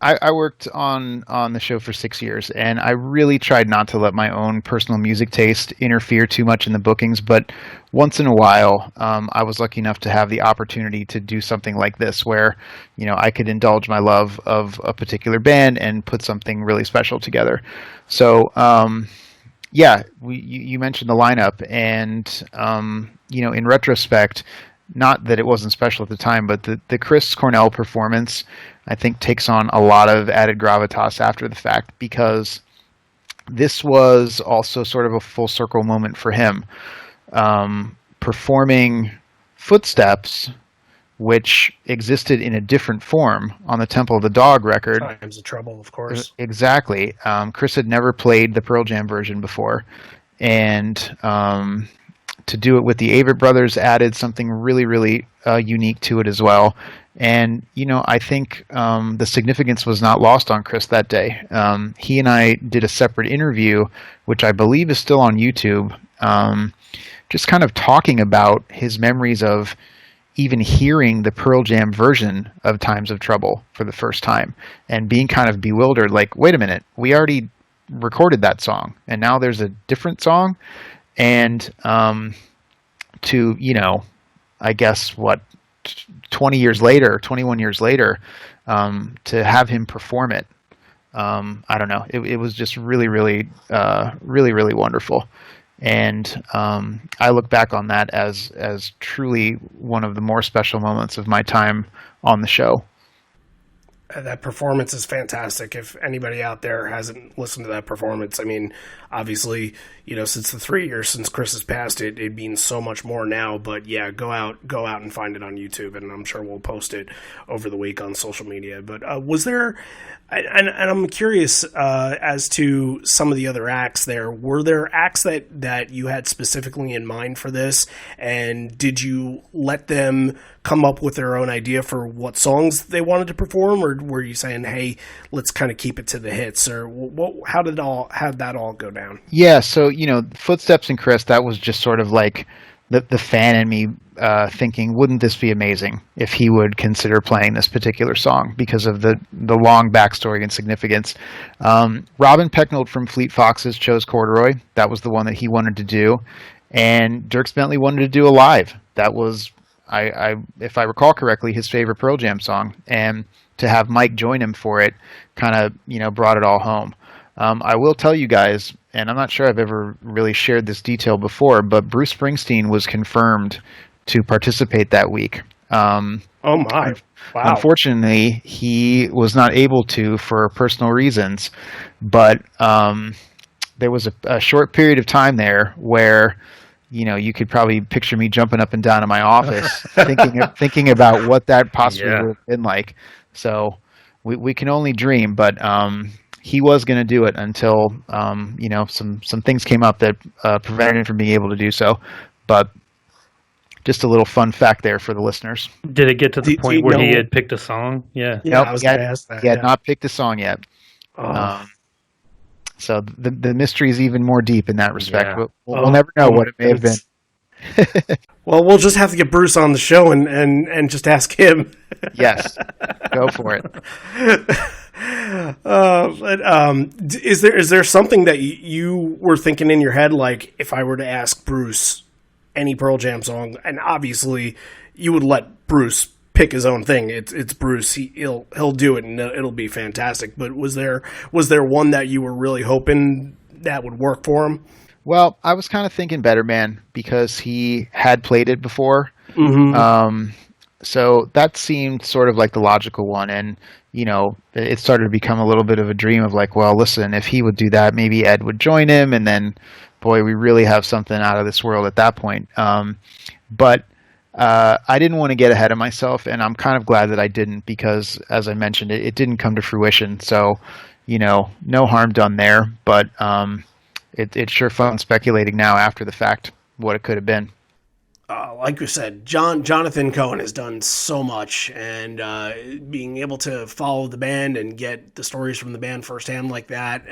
I worked on the show for 6 years, and I really tried not to let my own personal music taste interfere too much in the bookings. But once in a while, I was lucky enough to have the opportunity to do something like this, where, you know, I could indulge my love of a particular band and put something really special together. So, yeah, you mentioned the lineup, and you know, in retrospect, not that it wasn't special at the time, but the Chris Cornell performance, I think, takes on a lot of added gravitas after the fact, because this was also sort of a full circle moment for him. Performing Footsteps, which existed in a different form on the Temple of the Dog record. Times of Trouble, of course. Exactly. Chris had never played the Pearl Jam version before, and to do it with the Avett Brothers added something really, really unique to it as well. And, you know, I think the significance was not lost on Chris that day. He and I did a separate interview, which I believe is still on YouTube, just kind of talking about his memories of even hearing the Pearl Jam version of Times of Trouble for the first time and being kind of bewildered, like, wait a minute, we already recorded that song and now there's a different song. And to, you know, I guess 21 years later, to have him perform it, I don't know. It was just really, really, really wonderful. And I look back on that as truly one of the more special moments of my time on the show. That performance is fantastic. If anybody out there hasn't listened to that performance, I mean, obviously, you know, since the 3 years since Chris has passed it, it means so much more now. But yeah, go out and find it on YouTube, and I'm sure we'll post it over the week on social media. But was there, and I'm curious as to some of the other acts there. Were there acts that you had specifically in mind for this, and did you let them come up with their own idea for what songs they wanted to perform, or were you saying, hey, let's kind of keep it to the hits, or how did that all go down? Yeah, so, you know, Footsteps and Chris, that was just sort of like the fan in me thinking, wouldn't this be amazing if he would consider playing this particular song because of the long backstory and significance. Robin Pecknold from Fleet Foxes chose Corduroy. That was the one that he wanted to do. And Dierks Bentley wanted to do Alive. That was, if I recall correctly, his favorite Pearl Jam song. And to have Mike join him for it kind of, you know, brought it all home. I will tell you guys, and I'm not sure I've ever really shared this detail before, but Bruce Springsteen was confirmed to participate that week. Oh my! Wow. Unfortunately, he was not able to for personal reasons, but there was a short period of time there where, you know, you could probably picture me jumping up and down in my office thinking about what that possibly would have been like. So we can only dream, but he was going to do it until you know, some things came up that prevented him from being able to do so. But just a little fun fact there for the listeners. Did it get to the point where he had picked a song? Yeah. Yeah, I was going to ask that. He had not picked a song yet. Oh. So the mystery is even more deep in that respect. Yeah. We'll never know what it may have been. Well, we'll just have to get Bruce on the show and just ask him. Yes, go for it. But is there something that you were thinking in your head, like, if I were to ask Bruce any Pearl Jam song, and obviously you would let Bruce pick his own thing. It's Bruce. He'll do it, and it'll be fantastic. But was there one that you were really hoping that would work for him? Well, I was kind of thinking Better Man because he had played it before. Mm-hmm. So that seemed sort of like the logical one. And, it started to become a little bit of a dream of like, well, listen, if he would do that, maybe Ed would join him. And then, boy, we really have something out of this world at that point. But I didn't want to get ahead of myself, and I'm kind of glad that I didn't because, as I mentioned, it didn't come to fruition. So, no harm done there. But it's sure fun speculating now after the fact what it could have been. Like you said, Jonathan Cohen has done so much, and being able to follow the band and get the stories from the band firsthand like that,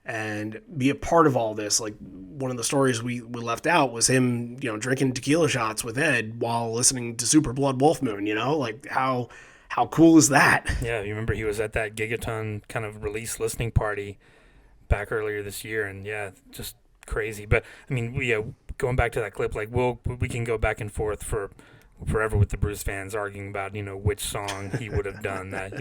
and be a part of all this. Like, one of the stories we left out was him, drinking tequila shots with Ed while listening to Super Blood Wolf Moon. Like how cool is that? Yeah, you remember he was at that Gigaton kind of release listening party back earlier this year, and yeah, just crazy. But I mean, going back to that clip, like we can go back and forth for forever with the Bruce fans arguing about which song he would have done. That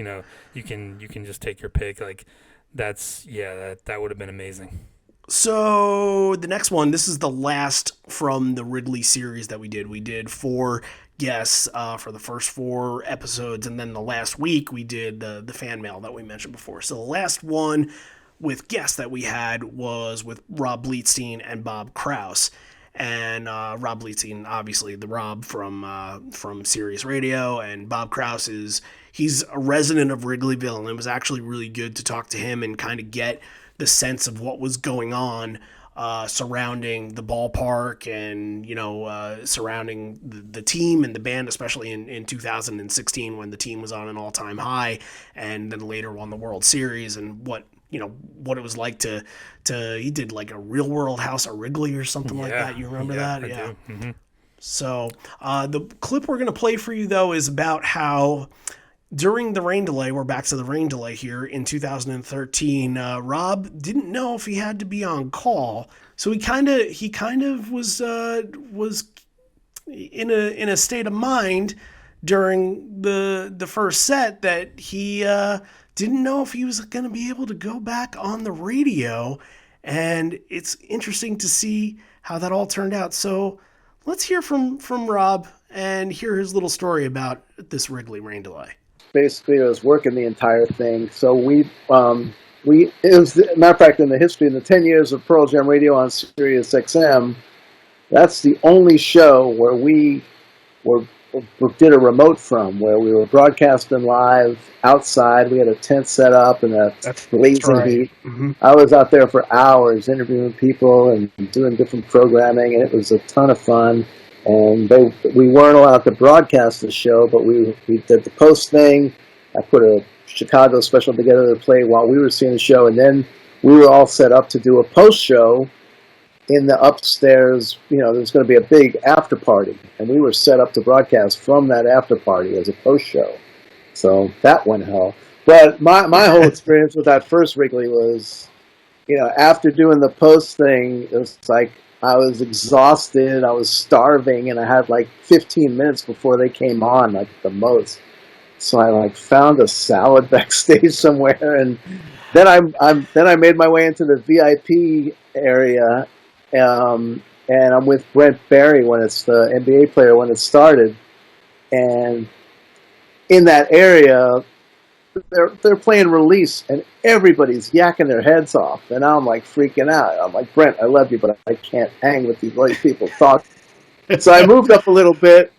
you can just take your pick. Like that would have been amazing. So the next one, this is the last from the Wrigley series that we did. We did 4 guests for the first 4 episodes, and then the last week we did the fan mail that we mentioned before. So the last one with guests that we had was with Rob Bleetstein and Bob Kraus. And Rob Bleetstein, obviously the Rob from Sirius Radio, and Bob Kraus he's a resident of Wrigleyville, and it was actually really good to talk to him and kind of get the sense of what was going on surrounding the ballpark and surrounding the team and the band, especially in 2016 when the team was on an all-time high, and then later won the World Series, and what it was like to he did like a Real World House of Wrigley or something like that. You remember that? I do. Mm-hmm. So the clip we're going to play for you, though, is about how during the rain delay, we're back to the rain delay here in 2013, Rob didn't know if he had to be on call. So he kind of was in a state of mind during the first set that he didn't know if he was going to be able to go back on the radio. And it's interesting to see how that all turned out. So let's hear from Rob and hear his little story about this Wrigley rain delay. Basically, I was working the entire thing. So it was, matter of fact, in the history, in the 10 years of Pearl Jam Radio on Sirius XM, that's the only show where we did a remote from, where we were broadcasting live outside. We had a tent set up and that's blazing heat. Mm-hmm. I was out there for hours interviewing people and doing different programming, and it was a ton of fun. And we weren't allowed to broadcast the show, but we did the post thing. I put a Chicago special together to play while we were seeing the show, and then we were all set up to do a post show in the upstairs. There was going to be a big after party, and we were set up to broadcast from that after party as a post show. So that went hell. But my whole experience with that first Wrigley was, after doing the post thing, it was like I was exhausted, I was starving, and I had like 15 minutes before they came on, like the most. So I found a salad backstage somewhere, and then I made my way into the VIP area, and I'm with Brent Barry when it's the NBA player when it started, and in that area they're playing Release, and everybody's yakking their heads off, and I'm like freaking out. I'm like, Brent, I love you, but I can't hang with these people talk. So I moved up a little bit.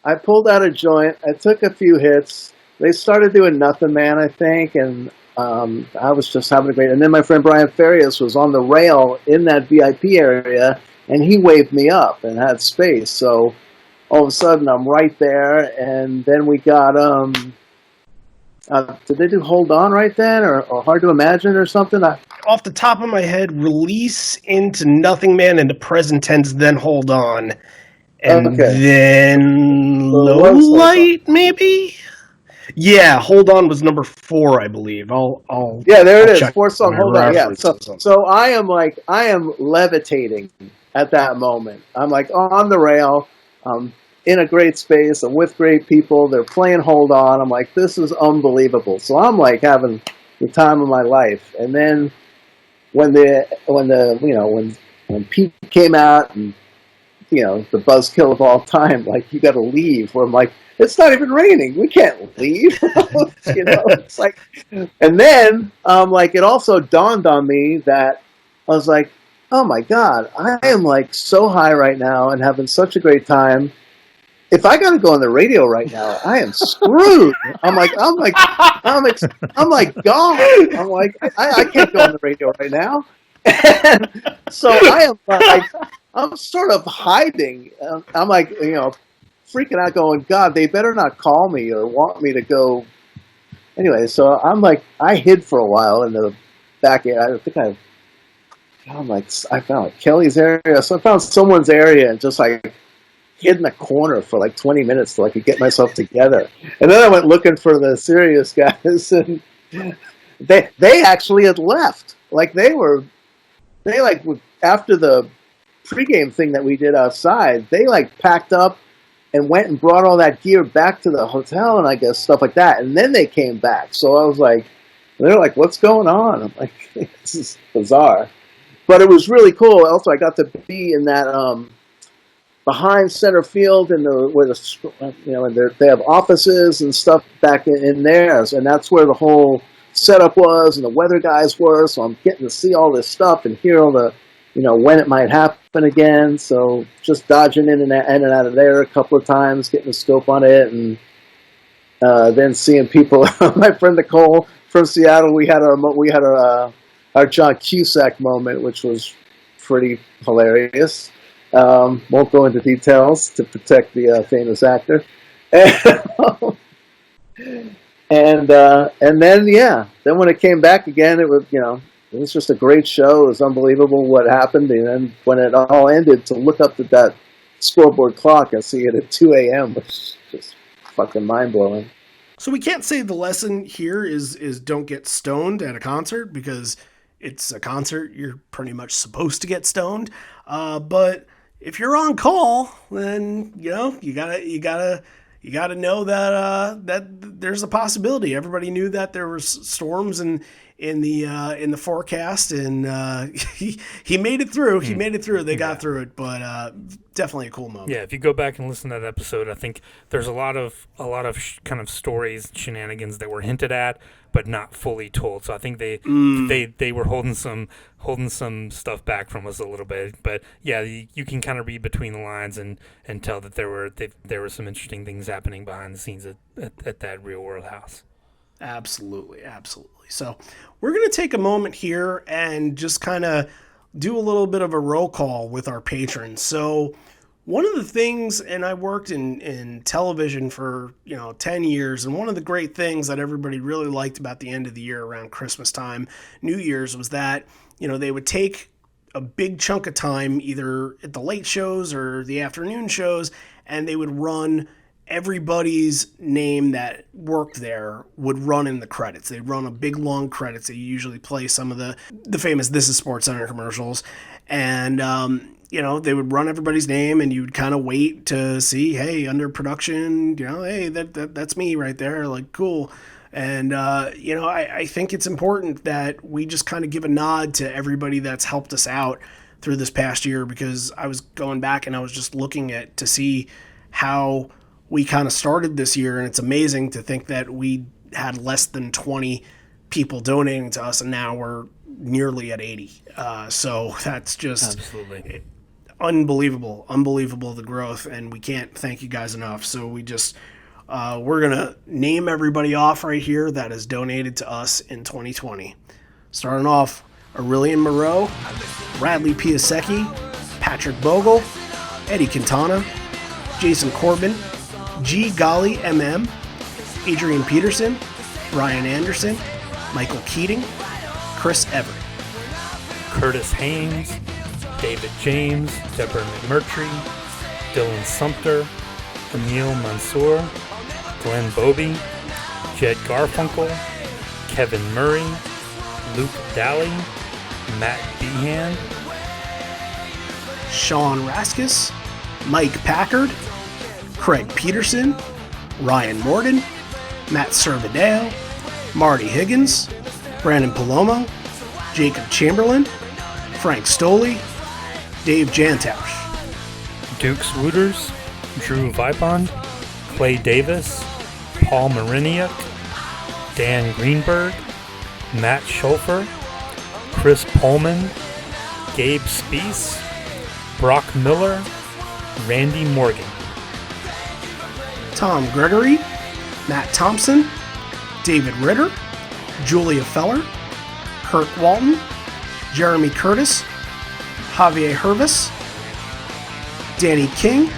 I pulled out a joint. I took a few hits. They started doing Nothing Man, I think, and I was just having a great. And then my friend Brian Farias was on the rail in that VIP area, and he waved me up and had space. So all of a sudden, I'm right there, and then we got did they do Hold On right then, or Hard to Imagine or something? Off the top of my head, Release into Nothing Man into present tense, then Hold On. And then Low Light, maybe? Yeah, Hold On was number 4, I believe. Yeah, there it is. 4 song Hold On. Yeah. So I am levitating at that moment. I'm like on the rail. In a great space. I'm with great people. They're playing Hold On. I'm like, this is unbelievable. So I'm like having the time of my life. And then when Pete came out and the buzzkill of all time, like, you got to leave. Where I'm like, it's not even raining. We can't leave. It's like, and then like, it also dawned on me that I was like, oh my God, I am like so high right now and having such a great time. If I got to go on the radio right now, I am screwed. I'm like, God. I'm like, I can't go on the radio right now. And so I am like, I'm sort of hiding. I'm like, freaking out, going, God, they better not call me or want me to go. Anyway, so I'm like, I hid for a while in the back area. I found like Kelly's area. So I found someone's area and just like hid in a corner for like 20 minutes till I could get myself together. And then I went looking for the Sirius guys, and they actually had left. Like after the pregame thing that we did outside, they like packed up and went and brought all that gear back to the hotel, and I guess stuff like that. And then they came back. So I was like, they're like, what's going on? I'm like, this is bizarre. But it was really cool. Also, I got to be in that behind center field, and they have offices and stuff back in there, and that's where the whole setup was, and the weather guys were. So I'm getting to see all this stuff and hear all the, when it might happen again. So just dodging in and out of there a couple of times, getting a scope on it, and then seeing people. My friend Nicole from Seattle, we had our John Cusack moment, which was pretty hilarious. Won't go into details to protect the famous actor. And then when it came back again, it was it was just a great show. It was unbelievable what happened, and then when it all ended, to look up at that scoreboard clock and see it at 2 a.m. was just fucking mind blowing. So we can't say the lesson here is don't get stoned at a concert, because it's a concert. You're pretty much supposed to get stoned. But if you're on call, then you gotta know that that there's a possibility. Everybody knew that there were storms in the forecast, and he made it through. He made it through. They got through it, but definitely a cool moment. Yeah, if you go back and listen to that episode, I think there's a lot of kind of stories, shenanigans that were hinted at but not fully told. So I think they were holding some stuff back from us a little bit. But yeah, you can kind of read between the lines and tell that there were some interesting things happening behind the scenes at that Real World house. Absolutely. So we're going to take a moment here and just kind of do a little bit of a roll call with our patrons. So one of the things, and I worked in television for 10 years, and one of the great things that everybody really liked about the end of the year around Christmas time, New Year's, was that they would take a big chunk of time either at the late shows or the afternoon shows, and they would run everybody's name that worked there would run in the credits. They'd run a big long credits. They usually play some of the famous This Is Sports Center commercials, and they would run everybody's name, and you'd kind of wait to see, hey, under production, hey, that's me right there, like, cool. And I think it's important that we just kind of give a nod to everybody that's helped us out through this past year, because I was going back and I was just looking to see how we kind of started this year, and it's amazing to think that we had less than 20 people donating to us, and now we're nearly at 80. So that's just absolutely unbelievable, the growth, and we can't thank you guys enough. So we just we're gonna name everybody off right here that has donated to us in 2020. Starting off, Aurelian Moreau, Bradley Piasecki, Patrick Bogle, Eddie Quintana, Jason Corbin, G. Golly MM, Adrian Peterson, Brian Anderson, Michael Keating, Chris Everett, Curtis Haynes, David James, Deborah McMurtry, Dylan Sumter, Emil Mansour, Glenn Bobby, Jed Garfunkel, Kevin Murray, Luke Daly, Matt Behan, Sean Raskus, Mike Packard, Craig Peterson, Ryan Morgan, Matt Servideo, Marty Higgins, Brandon Palomo, Jacob Chamberlain, Frank Stoley, Dave Jantausch, Dukes Wooters, Drew Vipond, Clay Davis, Paul Mariniuk, Dan Greenberg, Matt Schulfer, Chris Pullman, Gabe Spees, Brock Miller, Randy Morgan. Tom Gregory, Matt Thompson, David Ritter, Julia Feller, Kirk Walton, Jeremy Curtis, Javier Hervis, Danny King,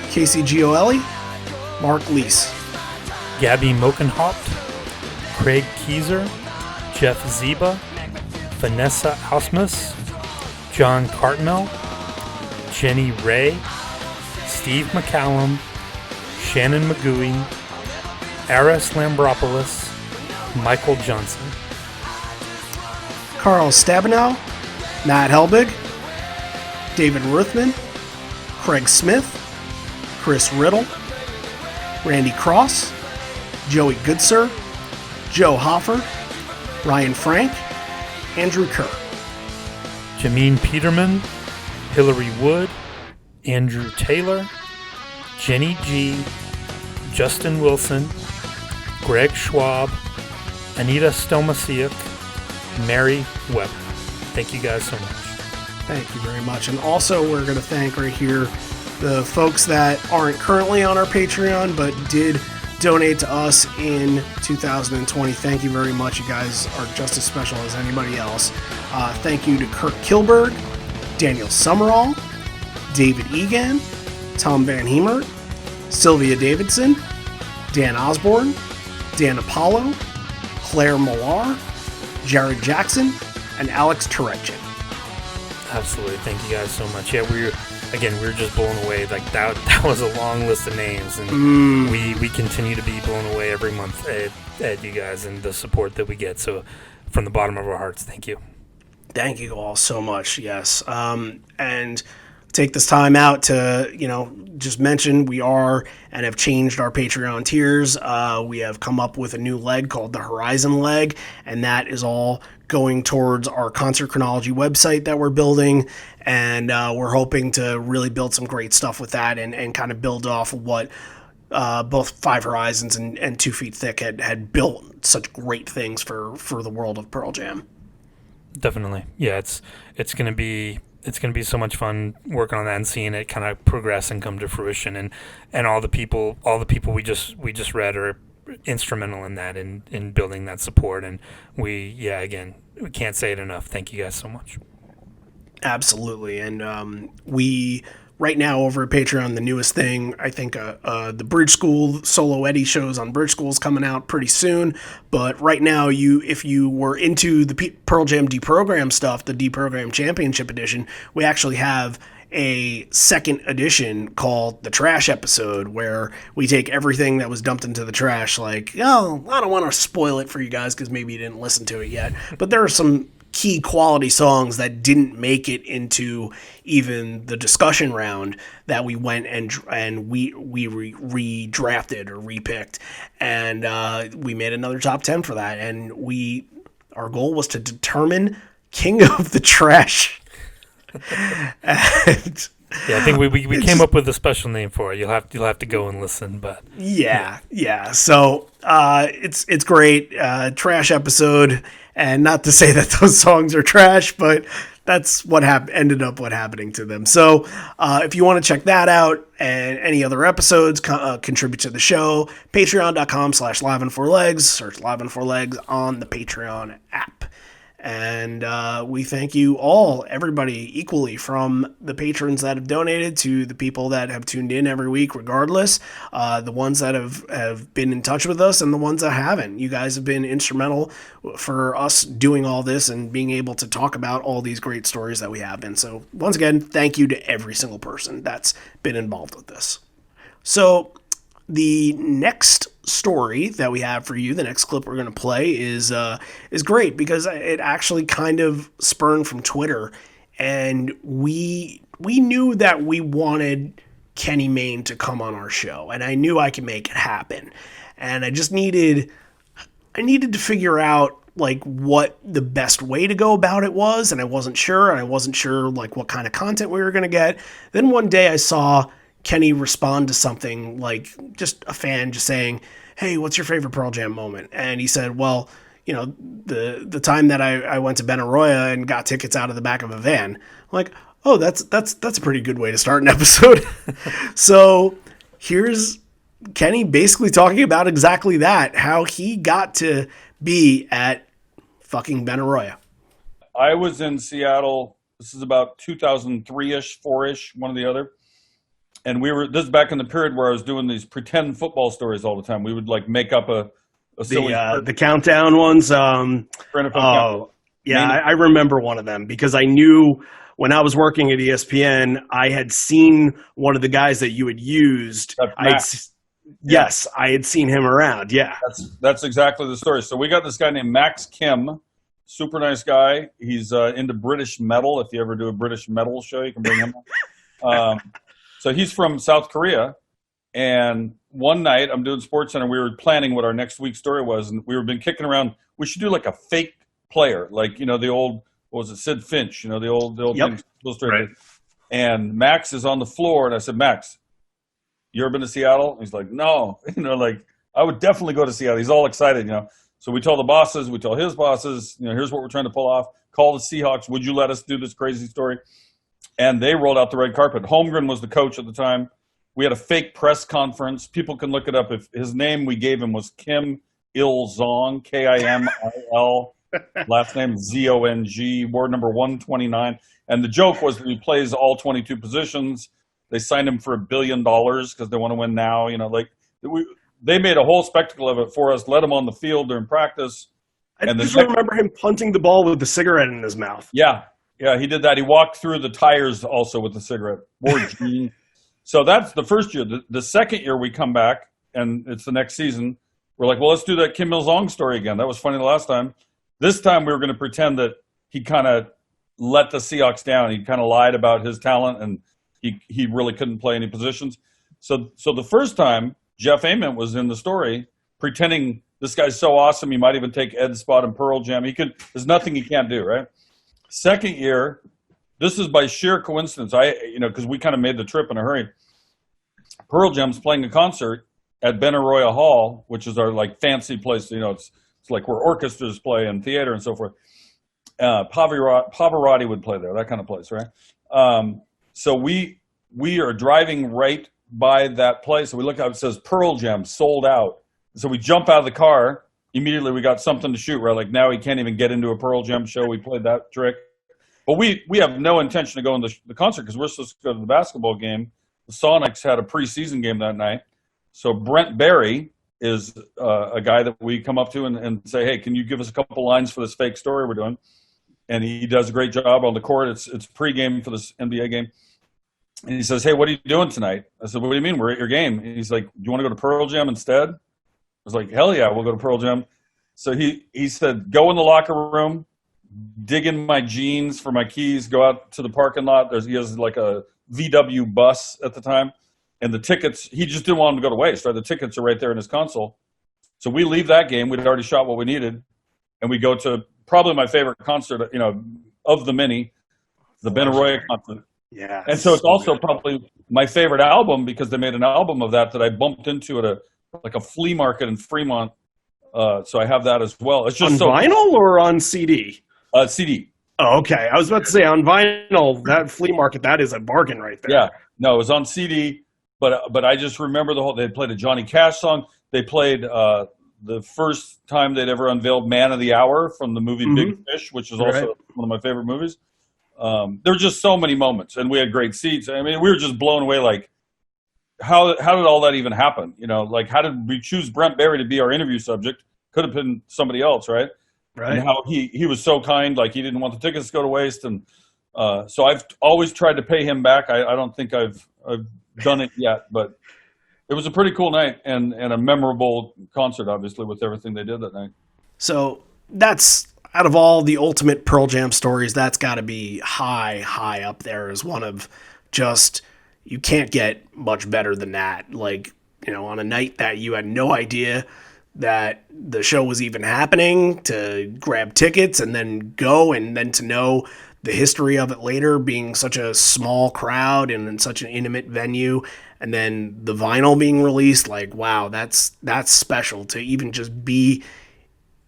Casey Gioeli, Mark Leese. Gabby Mokenhaupt, Craig Kieser, Jeff Zeba, Vanessa Ausmus, John Cartmel, Jenny Ray, Steve McCallum, Shannon McGooey, Aris Lambropoulos, Michael Johnson. Carl Stabenow, Matt Helbig, David Ruthman, Craig Smith, Chris Riddle, Randy Cross, Joey Goodsir, Joe Hoffer, Ryan Frank, Andrew Kerr. Jameen Peterman, Hillary Wood, Andrew Taylor, Jenny G, Justin Wilson, Greg Schwab, Anita Stelmasiuk, Mary Weber. Thank you guys so much. Thank you very much. And also, we're going to thank right here the folks that aren't currently on our Patreon but did donate to us in 2020. Thank you very much. You guys are just as special as anybody else. Thank you to Kirk Kilberg, Daniel Summerall, David Egan, Tom Van Hemert, Sylvia Davidson, Dan Osborne, Dan Apollo, Claire Millar, Jared Jackson, and Alex Turetchin. Absolutely. Thank you guys so much. Yeah, we were just blown away. Like that was a long list of names, and we continue to be blown away every month at you guys and the support that we get. So from the bottom of our hearts, thank you. Thank you all so much. Yes. And take this time out to, just mention we are and have changed our Patreon tiers. We have come up with a new leg called the Horizon leg, and that is all going towards our Concert Chronology website that we're building. And we're hoping to really build some great stuff with that and kind of build off of what both Five Horizons and 2 Feet Thick had built such great things for the world of Pearl Jam. Definitely. Yeah, it's going to be so much fun working on that and seeing it kind of progress and come to fruition, and all the people we just read are instrumental in that, in building that support, and we can't say it enough. Thank you guys so much. Absolutely. And we right now over at Patreon, the newest thing, I think the Bridge School solo Eddie shows on Bridge School is coming out pretty soon. But right now, if you were into the Pearl Jam Deprogram stuff, the Deprogram Championship Edition, we actually have a second edition called the Trash Episode, where we take everything that was dumped into the trash. Like, I don't want to spoil it for you guys because maybe you didn't listen to it yet, but there are some key quality songs that didn't make it into even the discussion round that we went and we redrafted or repicked, and we made another top 10 for that, and our goal was to determine King of the Trash. And yeah, I think we came up with a special name for it. You'll have to go and listen, but yeah. So it's great. Trash Episode, and not to say that those songs are trash, but that's what ended up happening to them. So if you want to check that out and any other episodes, contribute to the show, patreon.com/liveandfourlegs, search Live and Four Legs on the Patreon app. And we thank you all, everybody, equally, from the patrons that have donated to the people that have tuned in every week, regardless. The ones that have been in touch with us and the ones that haven't. You guys have been instrumental for us doing all this and being able to talk about all these great stories that we have been. So once again, thank you to every single person that's been involved with this. So the next story that we have for you, the next clip we're going to play is great because it actually kind of spurned from Twitter, and we knew that we wanted Kenny Mayne to come on our show, and I knew I could make it happen, and I just needed to figure out like what the best way to go about it was, and I wasn't sure like what kind of content we were going to get. Then one day I saw Kenny respond to something, like just a fan just saying, "Hey, what's your favorite Pearl Jam moment?" And he said, "Well, the time that I went to Benaroya and got tickets out of the back of a van." I'm like, "Oh, that's a pretty good way to start an episode." So here's Kenny basically talking about exactly that, how he got to be at fucking Benaroya. I was in Seattle. This is about 2003-ish, 4-ish, one or the other. And this is back in the period where I was doing these pretend football stories all the time. We would like make up a silly the countdown ones. countdown. Yeah, I remember one of them because I knew when I was working at ESPN, I had seen one of the guys that you had used. Yes, I had seen him around. Yeah, that's exactly the story. So we got this guy named Max Kim, super nice guy. He's into British metal. If you ever do a British metal show, you can bring him. So he's from South Korea, and one night I'm doing SportsCenter. We were planning what our next week's story was, and we were been kicking around. We should do like a fake player, like the old, what was it, Sid Finch? The old yep. things. Right. And Max is on the floor, and I said, "Max, you ever been to Seattle?" He's like, "No." Like I would definitely go to Seattle. He's all excited, So we tell the bosses, we tell his bosses, here's what we're trying to pull off. Call the Seahawks. Would you let us do this crazy story? And they rolled out the red carpet. Holmgren was the coach at the time. We had a fake press conference. People can look it up. If his name we gave him was Kim Il-zong, Kimil, last name Zong, ward number 129. And the joke was that he plays all 22 positions. They signed him for $1 billion because they want to win now. They made a whole spectacle of it for us. Let him on the field during practice. I just remember him punting the ball with the cigarette in his mouth. Yeah, he did that. He walked through the tires also with the cigarette. So that's the first year. The second year we come back, and it's the next season. We're like, well, let's do that Kim Il-zong story again. That was funny the last time. This time we were going to pretend that he kind of let the Seahawks down. He kind of lied about his talent, and he really couldn't play any positions. So the first time, Jeff Ament was in the story pretending this guy's so awesome he might even take Ed's spot in Pearl Jam. There's nothing he can't do, right? Second year, this is by sheer coincidence. Because we kind of made the trip in a hurry. Pearl Jam's playing a concert at Benaroya Hall, which is our like fancy place. It's like where orchestras play and theater and so forth. Pavarotti would play there, that kind of place, right? So we are driving right by that place. So we look out, it says Pearl Jam sold out. So we jump out of the car. Immediately we got something to shoot, right? Like now he can't even get into a Pearl Jam show. We played that trick. But we have no intention of going to the concert because we're supposed to go to the basketball game. The Sonics had a preseason game that night. So Brent Barry is a guy that we come up to and say, hey, can you give us a couple lines for this fake story we're doing? And he does a great job on the court. It's pregame for this NBA game. And he says, hey, what are you doing tonight? I said, what do you mean? We're at your game. And he's like, do you want to go to Pearl Jam instead? I was like, hell yeah, we'll go to Pearl Jam. So he said, go in the locker room, dig in my jeans for my keys, go out to the parking lot. He has like a VW bus at the time. And the tickets, he just didn't want them to go to waste, right? The tickets are right there in his console. So we leave that game. We'd already shot what we needed. And we go to probably my favorite concert, of the many, the Benaroya concert. Yeah. And so it's also probably my favorite album because they made an album of that I bumped into at a flea market in Fremont. So I have that as well. It's just on vinyl or on CD? CD. Oh, okay. I was about to say on vinyl, that flea market, that is a bargain right there. Yeah. No, it was on CD, but I just remember they played a Johnny Cash song. They played the first time they'd ever unveiled Man of the Hour from the movie Big Fish, which is also one of my favorite movies. There were just so many moments, and we had great seats. I mean, we were just blown away. Like, how did all that even happen? Like, how did we choose Brent Barry to be our interview subject? Could have been somebody else, right? Right. And how he was so kind, like he didn't want the tickets to go to waste, and so I've always tried to pay him back. I don't think I've done it yet, but it was a pretty cool night and a memorable concert, obviously, with everything they did that night. So that's, out of all the ultimate Pearl Jam stories, that's got to be high up there as one of just, you can't get much better than that. Like, on a night that you had no idea that the show was even happening, to grab tickets and then go, and then to know the history of it later being such a small crowd and in such an intimate venue, and then the vinyl being released, like, wow, that's special to even just be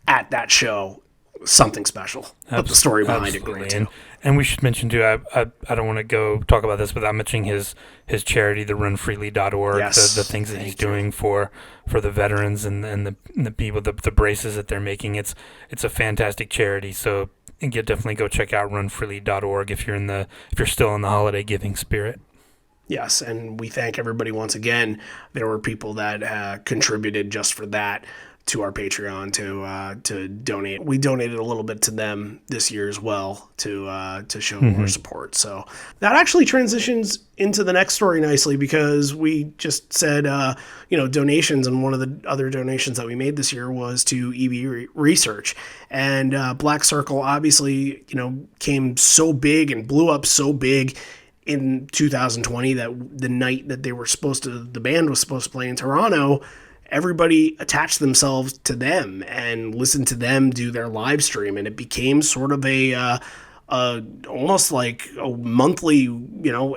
at that show. Something special. But the story behind it great too. And we should mention too, I don't want to go talk about this without mentioning his charity, the runfreely.org, Yes, the things that he's doing for the veterans and the people, the braces that they're making. It's a fantastic charity. So definitely go check out runfreely.org if you're still in the holiday giving spirit. Yes, and we thank everybody once again. There were people that contributed just for that to our Patreon to donate. We donated a little bit to them this year as well to show more support. So that actually transitions into the next story nicely, because we just said donations, and one of the other donations that we made this year was to EV Research, and Black Circle obviously came so big and blew up so big in 2020 that the night that the band was supposed to play in Toronto, everybody attached themselves to them and listened to them do their live stream, and it became sort of a almost like a monthly,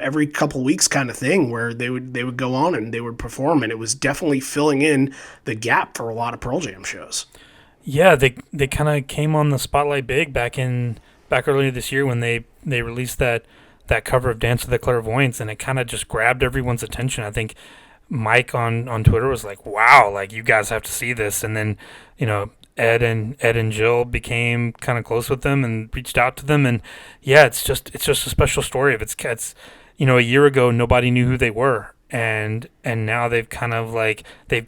every couple weeks kind of thing, where they would go on and they would perform, and it was definitely filling in the gap for a lot of Pearl Jam shows. Yeah, they kind of came on the spotlight big back earlier this year when they released that cover of Dance with the Clairvoyants, and it kind of just grabbed everyone's attention. I think Mike on Twitter was like, wow, like, you guys have to see this. And then, Ed and Jill became kind of close with them and reached out to them. And yeah, it's just a special story of it's a year ago, nobody knew who they were. And now they've kind of like, they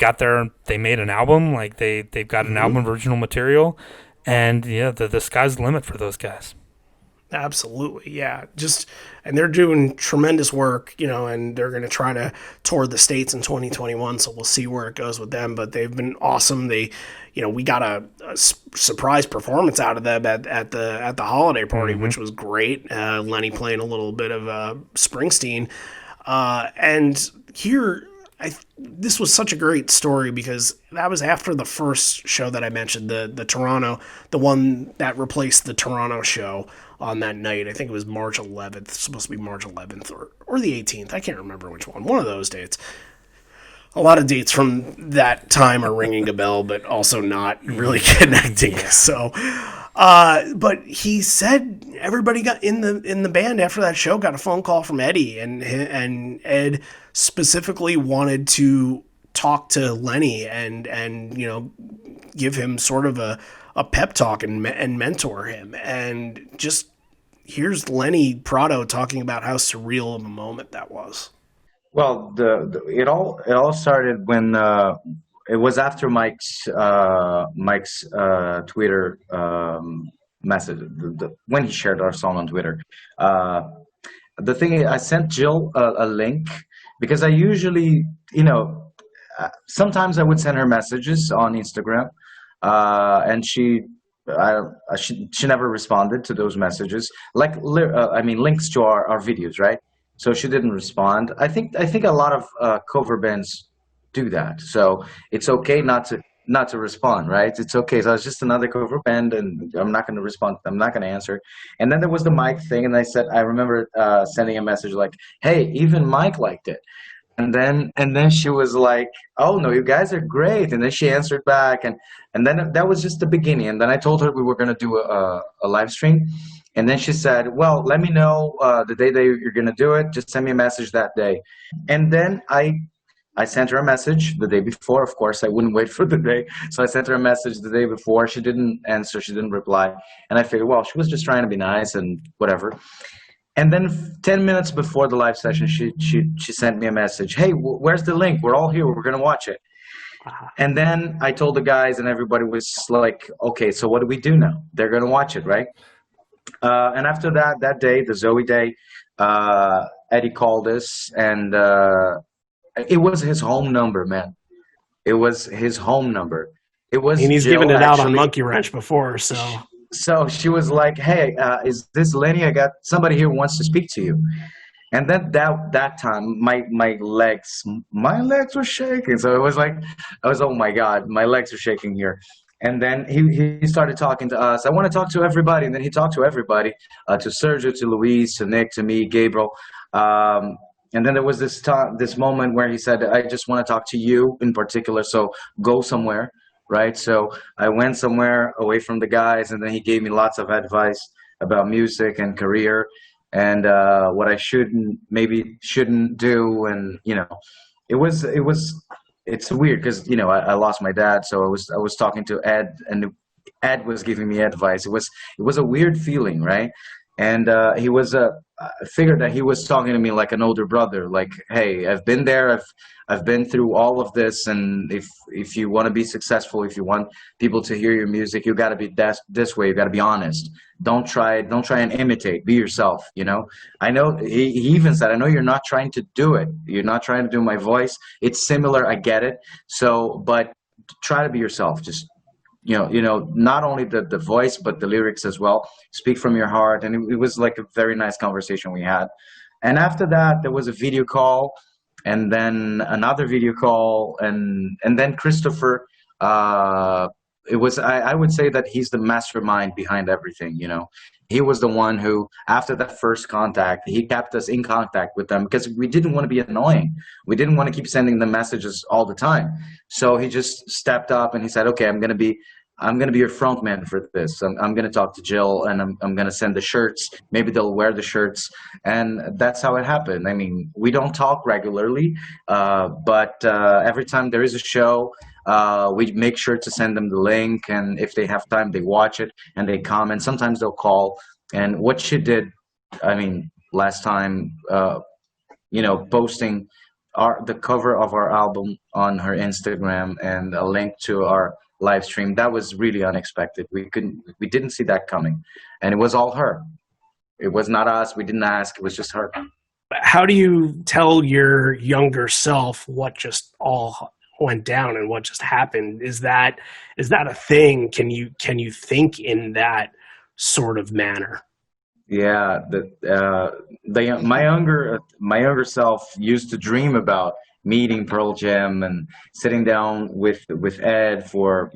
made an album, like they've got an album of original material, and yeah, the sky's the limit for those guys. Absolutely, yeah. And they're doing tremendous work, and they're going to try to tour the States in 2021, so we'll see where it goes with them, but they've been awesome. They, we got a surprise performance out of them at the holiday party, which was great. Lenny playing a little bit of Springsteen. And here, this was such a great story, because that was after the first show that I mentioned, the Toronto, the one that replaced the Toronto show on that night. I think it was March 11th, supposed to be March 11th or the 18th. I can't remember which one of those dates. A lot of dates from that time are ringing a bell, but also not really connecting. So, but he said everybody got in the band after that show got a phone call from Eddie, and Ed specifically wanted to talk to Lenny and give him sort of a pep talk and mentor him. And just here's Lenny Prado talking about how surreal of a moment that was. Well, it all started when it was after Mike's Twitter message, when he shared our song on Twitter. The thing is, I sent Jill a link, because I usually, sometimes I would send her messages on Instagram, and she never responded to those messages, links to our videos, right? So she didn't respond. I think a lot of cover bands do that. So it's okay not to respond, right? It's okay. So it's just another cover band, and I'm not going to respond. I'm not going to answer. And then there was the Mike thing, and I remember sending a message like, "Hey, even Mike liked it." And then she was like, "Oh no, you guys are great." And then she answered back, and then that was just the beginning. And then I told her we were going to do a live stream. And then she said, "Well, let me know the day that you're going to do it. Just send me a message that day." And then I sent her a message the day before. Of course, I wouldn't wait for the day. So I sent her a message the day before. She didn't answer. She didn't reply. And I figured, well, she was just trying to be nice and whatever. And then 10 minutes before the live session, she sent me a message. "Hey, where's the link? We're all here. We're going to watch it." And then I told the guys, and everybody was like, "Okay, so what do we do now? They're going to watch it, right?" And after that day, the Zoe day, Eddie called us, and it was his home number, man. It was his home number. It was. And he's Jill, given it out on actually. Monkey Wrench before, so. So she was like, "Hey, is this Lenny? I got somebody here who wants to speak to you." And then that time, my legs were shaking. So it was like, I was, oh my God, my legs are shaking here. And then he started talking to us. I want to talk to everybody. And then he talked to everybody, to Sergio, to Luis, to Nick, to me, Gabriel. And then there was this moment where he said, I just want to talk to you in particular. So go somewhere, right? So I went somewhere away from the guys, and then he gave me lots of advice about music and career, and what I shouldn't do. And it's weird because I lost my dad, so I was talking to Ed, and Ed was giving me advice. It was a weird feeling, right? And I figured that he was talking to me like an older brother, like, hey, I've been there, I've been through all of this, and if you want to be successful, if you want people to hear your music, you got to be this way. You got to be honest. Don't try and imitate. Be yourself. I know he even said, I know you're not trying to do it. You're not trying to do my voice. It's similar. I get it. So, but try to be yourself. Just not only the voice, but the lyrics as well. Speak from your heart. And it was like a very nice conversation we had. And after that, there was a video call, and then another video call, and then Christopher. I would say that he's the mastermind behind everything. He was the one who, after that first contact, he kept us in contact with them because we didn't want to be annoying. We didn't want to keep sending them messages all the time. So he just stepped up and he said, okay, I'm going to be your front man for this. I'm going to talk to Jill, and I'm going to send the shirts. Maybe they'll wear the shirts. And that's how it happened. I mean, we don't talk regularly, but every time there is a show, we make sure to send them the link, and if they have time, they watch it and they comment. Sometimes they'll call. And what she did, I mean, last time, posting the cover of our album on her Instagram and a link to our live stream, that was really unexpected. We didn't see that coming, and it was all her. It was not us. We didn't ask. It was just her. How do you tell your younger self what just all went down and what just happened? Is that a thing? Can you think in that sort of manner? Yeah, my younger self used to dream about meeting Pearl Jam and sitting down with Ed for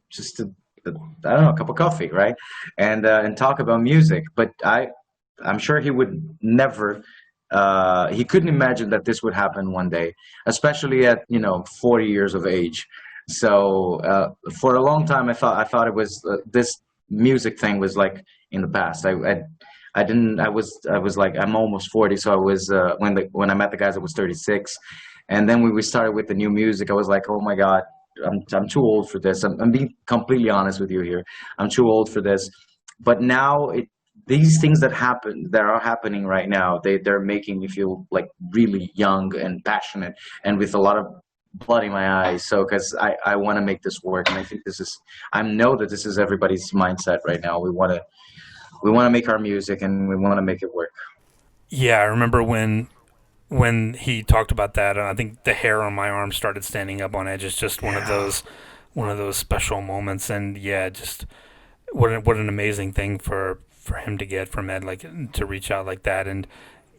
just I don't know, a cup of coffee, right? And talk about music. But I'm sure he would never. He couldn't imagine that this would happen one day, especially at 40 years of age. So for a long time, I thought it was this music thing was like in the past. I didn't. I was like, I'm almost 40, so I was when I met the guys, I was 36, and then when we started with the new music, I was like, oh my God, I'm too old for this. I'm being completely honest with you here. I'm too old for this. But now these things that are happening right now, they're making me feel like really young and passionate and with a lot of blood in my eyes. So because I want to make this work, and I think I know that this is everybody's mindset right now. We want to make our music, and we want to make it work. Yeah, I remember when he talked about that, I think the hair on my arm started standing up on edge. It's just one of those special moments, and yeah, just what an amazing thing for him to get from Ed, like to reach out like that. And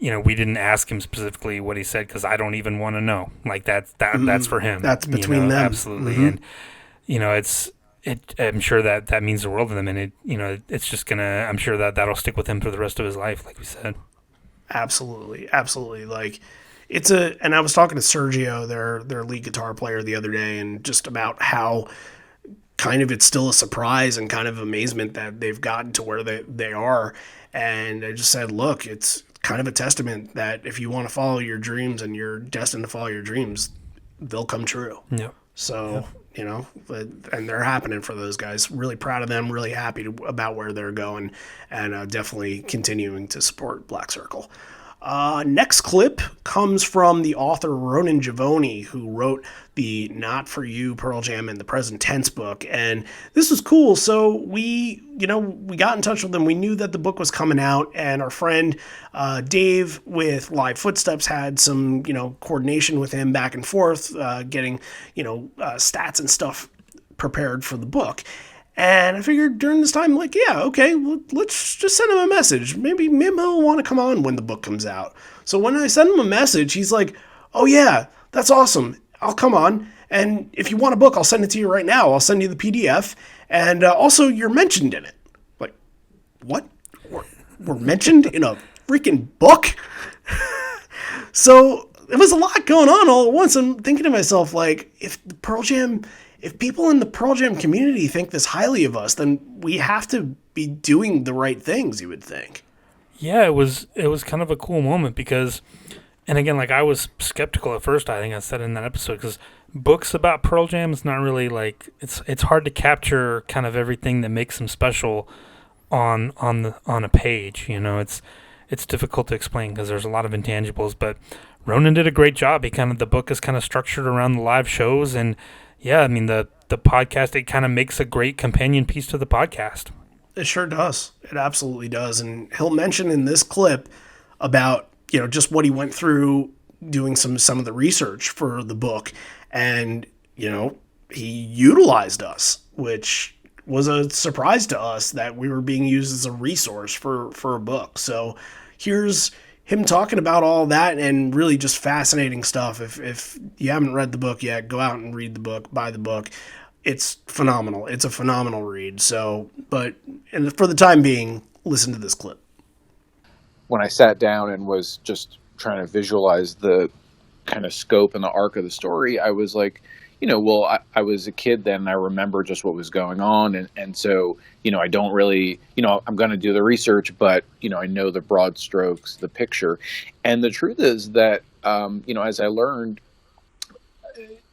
we didn't ask him specifically what he said because I don't even want to know. Like that's for him. That's between them, absolutely. Mm-hmm. And I'm sure that means the world to them, and it's just gonna. I'm sure that'll stick with him for the rest of his life, like we said. Absolutely. Like and I was talking to Sergio, their lead guitar player, the other day, and just about how kind of it's still a surprise and kind of amazement that they've gotten to where they are. And I just said, look, it's kind of a testament that if you want to follow your dreams and you're destined to follow your dreams, they'll come true. Yeah. So, and they're happening for those guys. Really proud of them, really happy about where they're going, and definitely continuing to support Black Circle. Next clip comes from the author Ronan Giavoni, who wrote the Not For You Pearl Jam in the Present Tense book. And this was cool. So we got in touch with them. We knew that the book was coming out, and our friend Dave with Live Footsteps had some, coordination with him back and forth, getting, stats and stuff prepared for the book. And I figured during this time, like, yeah, okay, let's just send him a message. Maybe he'll want to come on when the book comes out. So when I send him a message, he's like, oh yeah, that's awesome. I'll come on. And if you want a book, I'll send it to you right now. I'll send you the PDF. And also, you're mentioned in it. Like, what? We're mentioned in a freaking book? So there was a lot going on all at once. I'm thinking to myself, like, if people in the Pearl Jam community think this highly of us, then we have to be doing the right things, you would think. Yeah, it was kind of a cool moment because, and again, like I was skeptical at first. I think I said in that episode because books about Pearl Jam is not really like it's hard to capture kind of everything that makes them special on a page. You know, it's difficult to explain because there's a lot of intangibles. But Ronan did a great job. The book is kind of structured around the live shows, and yeah, I mean the podcast. It kind of makes a great companion piece to the podcast. It sure does. It absolutely does. And he'll mention in this clip about, just what he went through doing some of the research for the book. And, he utilized us, which was a surprise to us that we were being used as a resource for a book. So here's him talking about all that and really just fascinating stuff. If you haven't read the book yet, go out and read the book, buy the book. It's phenomenal. It's a phenomenal read. So, and for the time being, listen to this clip. When I sat down and was just trying to visualize the kind of scope and the arc of the story, I was like, I was a kid then, and I remember just what was going on. And so, I don't really, I'm going to do the research, but, I know the broad strokes, the picture. And the truth is that, as I learned,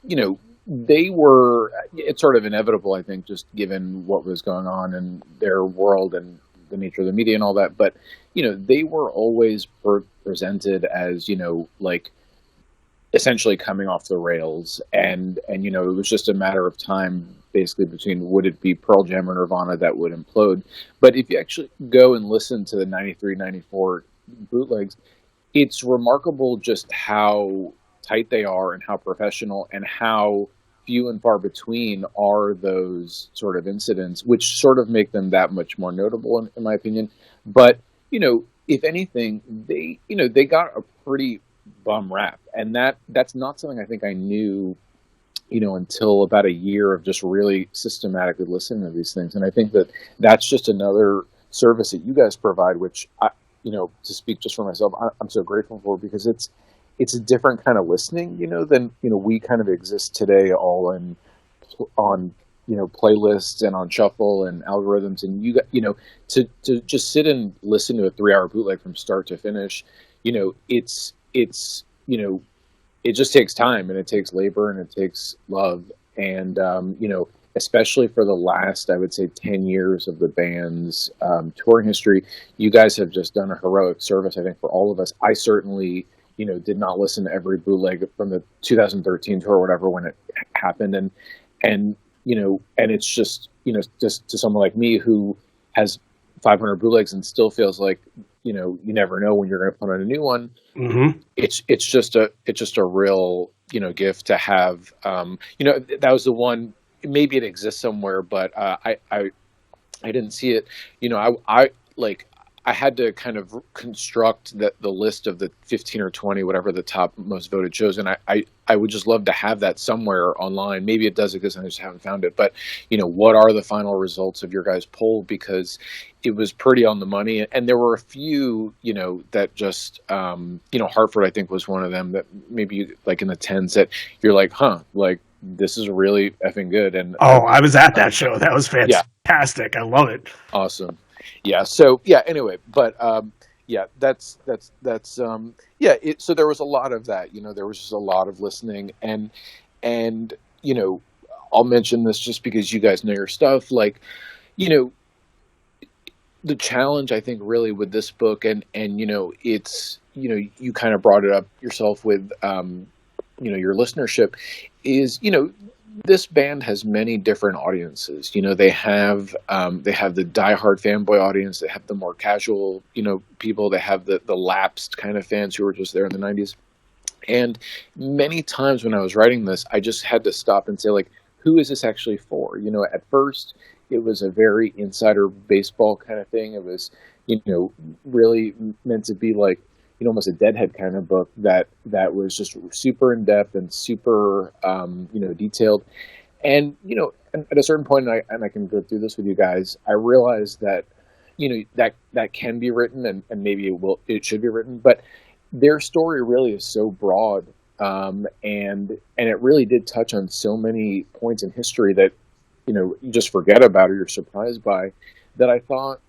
it's sort of inevitable, I think, just given what was going on in their world and the nature of the media and all that. But, they were always presented as, like essentially coming off the rails. And, it was just a matter of time, basically, between would it be Pearl Jam or Nirvana that would implode. But if you actually go and listen to the 93, 94 bootlegs, it's remarkable just how tight they are and how professional and how few and far between are those sort of incidents, which sort of make them that much more notable in my opinion. But, if anything, they got a pretty bum rap, and that's not something I think I knew, until about a year of just really systematically listening to these things. And I think that's just another service that you guys provide, which to speak just for myself, I'm so grateful for, because it's a different kind of listening, than, we kind of exist today all on playlists and on shuffle and algorithms. And to just sit and listen to a 3-hour bootleg from start to finish, it just takes time, and it takes labor, and it takes love. And, especially for the last, I would say 10 years of the band's touring history, you guys have just done a heroic service, I think, for all of us. I certainly, did not listen to every bootleg from the 2013 tour or whatever when it happened. And it's just, just to someone like me who has 500 bootlegs and still feels like, you never know when you're going to put on a new one. Mm-hmm. It's just a real, gift to have. That was the one. Maybe it exists somewhere, but I didn't see it. I had to kind of construct the list of the 15 or 20, whatever the top most voted shows. And I would just love to have that somewhere online. Maybe it does exist, I just haven't found it. But, what are the final results of your guys' poll? Because it was pretty on the money. And there were a few, that just, Hartford, I think, was one of them that maybe like in the tens that you're like, this is really effing good. And I was at that show. That was fantastic. Yeah. I love it. Awesome. Yeah. So anyway, but that's so there was a lot of that, there was just a lot of listening, and I'll mention this just because you guys know your stuff, like, the challenge, I think, really with this book, and it's, you kind of brought it up yourself with, your listenership is, this band has many different audiences. They have the diehard fanboy audience. They have the more casual, people. They have the lapsed kind of fans who were just there in the 90s. And many times when I was writing this, I just had to stop and say, like, who is this actually for? At first, it was a very insider baseball kind of thing. It was, really meant to be like, almost a Deadhead kind of book that was just super in depth and super, detailed. And, at a certain point, and I can go through this with you guys, I realized that, that can be written and maybe it should be written, but their story really is so broad. And it really did touch on so many points in history that, you just forget about or you're surprised by, that I thought,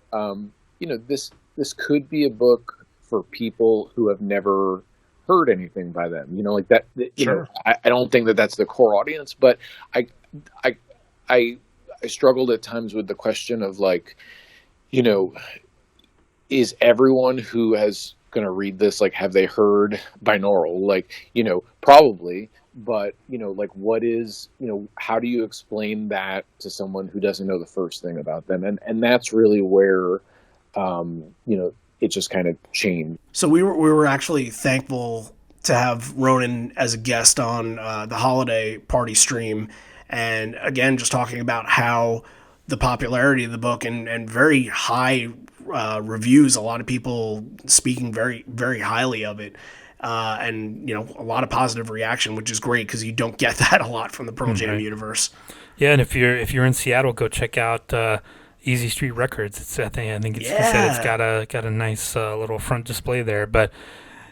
this could be a book for people who have never heard anything by them, like that, Sure. I don't think that that's the core audience, but I struggled at times with the question of like, is everyone who has going to read this, like, have they heard binaural? Like, probably, but, like, what is, how do you explain that to someone who doesn't know the first thing about them? And that's really where, it just kind of changed. So we were actually thankful to have Ronan as a guest on the holiday party stream, and again, just talking about how the popularity of the book and very high reviews, a lot of people speaking very, very highly of it, and a lot of positive reaction, which is great because you don't get that a lot from the Pearl Jam universe. Yeah, and if you're in Seattle, go check out Easy Street Records. I think he said it's got a nice little front display there. But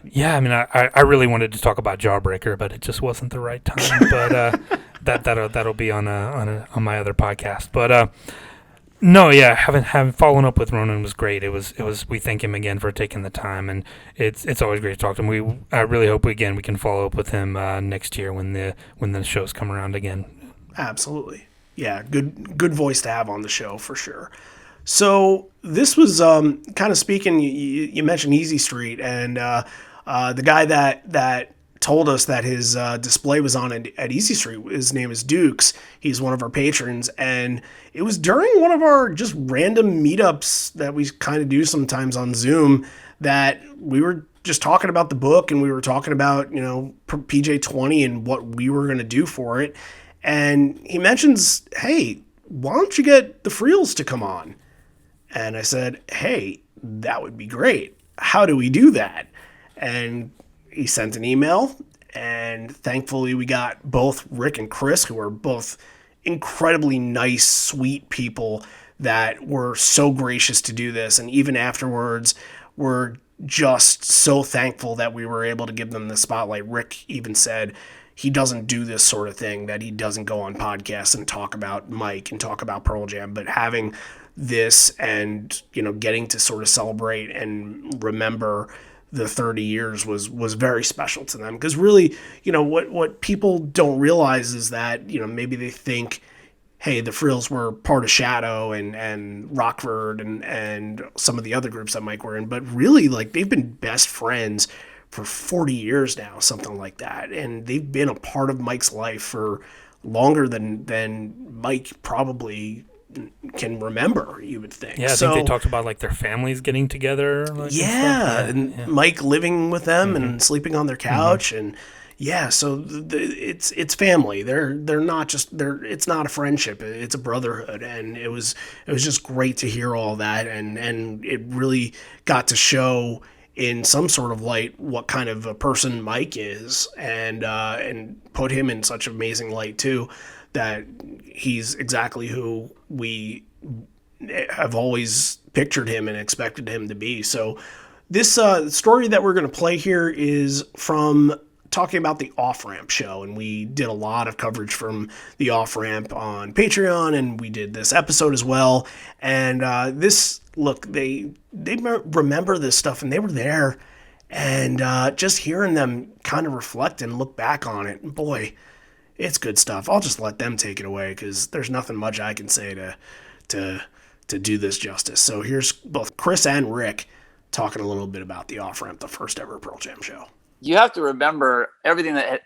yeah, I mean, I really wanted to talk about Jawbreaker, but it just wasn't the right time. But that'll be on my other podcast. But no, yeah, having following up with Ronan was great. It was we thank him again for taking the time, and it's always great to talk to him. I really hope we can follow up with him next year when the shows come around again. Absolutely. Yeah, good voice to have on the show for sure. So this was kind of speaking. You mentioned Easy Street, and the guy that told us that his display was on at Easy Street. His name is Dukes. He's one of our patrons, and it was during one of our just random meetups that we kind of do sometimes on Zoom that we were just talking about the book, and we were talking about PJ20 and what we were going to do for it. And he mentions, hey, why don't you get the Freels to come on? And I said, hey, that would be great. How do we do that? And he sent an email, and thankfully we got both Rick and Chris, who are both incredibly nice, sweet people that were so gracious to do this. And even afterwards, we're just so thankful that we were able to give them the spotlight. Rick even said he doesn't do this sort of thing, that he doesn't go on podcasts and talk about Mike and talk about Pearl Jam, but having this and, getting to sort of celebrate and remember the 30 years was very special to them. Because really, what people don't realize is that, maybe they think, hey, the Frills were part of Shadow and Rockford and some of the other groups that Mike were in, but really, like, they've been best friends for 40 years now, something like that. And they've been a part of Mike's life for longer than Mike probably can remember, you would think. Yeah, I think they talked about like their families getting together. Like, and Mike living with them and sleeping on their couch, and so it's family. They're not just it's not a friendship. It's a brotherhood, and it was just great to hear all that, and it really got to show in some sort of light what kind of a person Mike is, and put him in such amazing light too, that he's exactly who we have always pictured him and expected him to be. So this story that we're going to play here is from talking about the Off-Ramp show, and we did a lot of coverage from the Off-Ramp on Patreon, and we did this episode as well. And they remember this stuff, and they were there, and just hearing them kind of reflect and look back on it, boy, it's good stuff. I'll just let them take it away because there's nothing much I can say to do this justice. So here's both Chris and Rick talking a little bit about the Off-Ramp, the first ever Pearl Jam show. You have to remember everything that,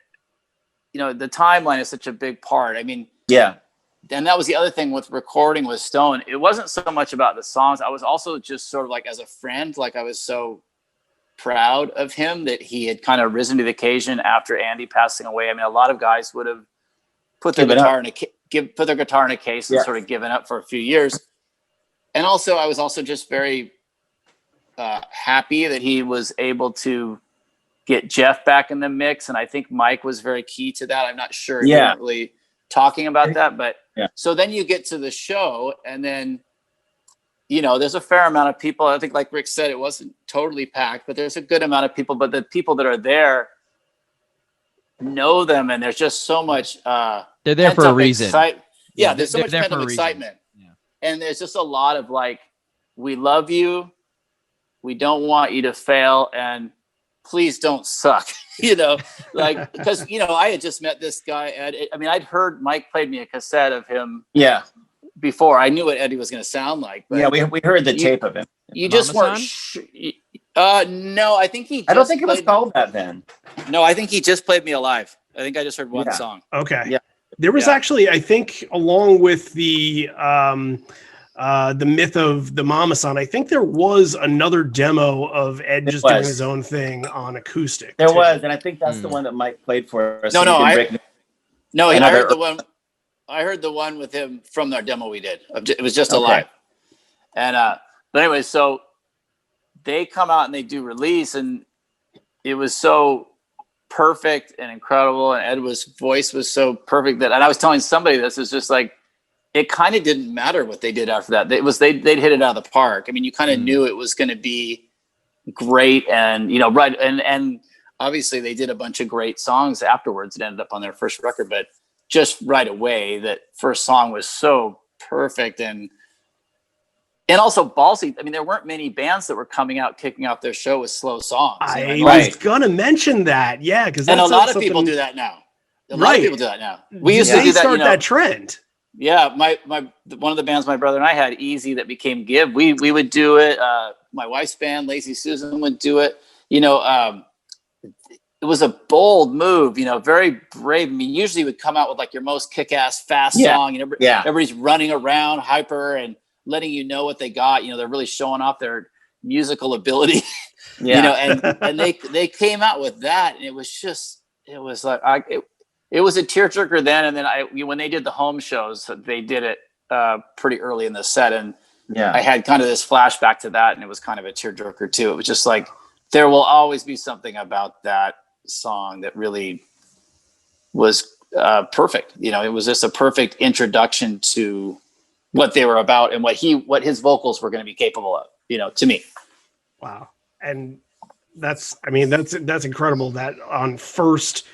the timeline is such a big part. I mean, yeah. And that was the other thing with recording with Stone. It wasn't so much about the songs. I was also just sort of like, as a friend, like I was so proud of him that he had kind of risen to the occasion after Andy passing away. I mean, a lot of guys would have put their guitar in a put their guitar in a case and sort of given up for a few years. And also, I was also just very happy that he was able to get Jeff back in the mix. And I think Mike was very key to that. I'm not sure he wasn't really talking about that, but so then you get to the show, and then, you know, there's a fair amount of people. I think, like Rick said, it wasn't totally packed, but there's a good amount of people. But the people that are there know them, and there's just so much. They're there for a reason. There's so much pent-up excitement, and there's just a lot of like, we love you, we don't want you to fail, and please don't suck. You know, like, because, you know, I had just met this guy, Ed. I mean, I'd heard Mike played me a cassette of him. Before I knew what Eddie was going to sound like. But we heard the tape of him. You just weren't. No, I think he. I don't think it was called that then. No, I think he just played me alive. I think I just heard one song. Okay. Yeah. There was actually, I think, along with the myth of the Mama Son, I think there was another demo of Ed just doing his own thing on acoustic. There was, and I think that's the one that Mike played for us. I heard the one with him from our demo we did. It was just alive. And but anyway, so they come out and they do release, and it was so perfect and incredible, and Ed's voice was so perfect that, and I was telling somebody this, is just like, it kind of didn't matter what they did after that. It was they'd hit it out of the park. I mean, you kind of knew it was going to be great, and, you know, right, and obviously they did a bunch of great songs afterwards. It ended up on their first record, but just right away, that first song was so perfect and also ballsy. I mean, there weren't many bands that were coming out, kicking off their show with slow songs. I was gonna mention that, because a lot of people do that now. A lot of people do that now. We used to do that. Start that trend. Yeah, my one of the bands my brother and I had, Easy, that became Give. We would do it. My wife's band, Lazy Susan, would do it. You know, it was a bold move, you know, very brave. I mean, usually you would come out with like your most kick-ass fast song, and everybody's running around hyper and letting you know what they got. You know, they're really showing off their musical ability. You know, and they came out with that, and it was like it was a tearjerker then. And then when they did the home shows, they did it pretty early in the set, and I had kind of this flashback to that, and it was kind of a tearjerker too. It was just like, there will always be something about that song that really was perfect. You know, it was just a perfect introduction to what they were about and what his vocals were going to be capable of, you know, to me. Wow. And that's incredible that on first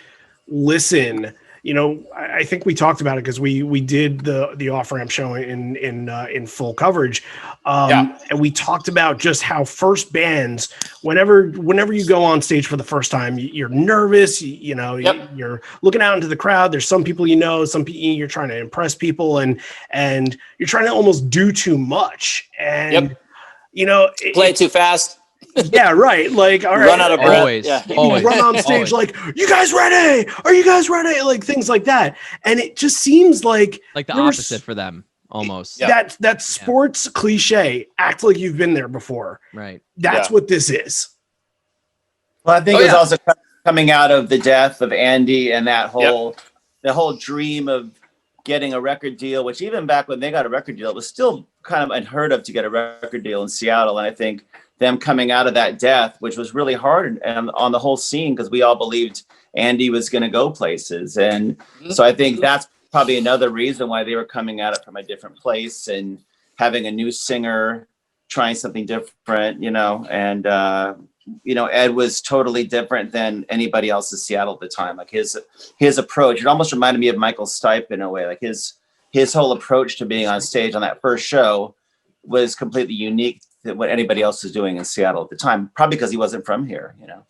listen, you know, I think we talked about it because we did the off-ramp show in full coverage. And we talked about just how first bands, whenever you go on stage for the first time, you're nervous, you know, you're looking out into the crowd. There's some people, you know, some people you're trying to impress people, and you're trying to almost do too much. And, you know, play it too fast. Yeah, right. Like, all right, run out of breath. Always run on stage like, "You guys ready? Are you guys ready?" Like things like that. And it just seems like the opposite for them, almost. That sports cliche. Act like you've been there before. Right. That's what this is. Well, I think it's also coming out of the death of Andy and that whole the whole dream of getting a record deal, which even back when they got a record deal, it was still kind of unheard of to get a record deal in Seattle. And I think them coming out of that death, which was really hard and on the whole scene, because we all believed Andy was going to go places. And so I think that's probably another reason why they were coming at it from a different place and having a new singer, trying something different, you know. And, you know, Ed was totally different than anybody else in Seattle at the time. Like his approach, it almost reminded me of Michael Stipe in a way. Like his whole approach to being on stage on that first show was completely unique to what anybody else was doing in Seattle at the time, probably because he wasn't from here, you know.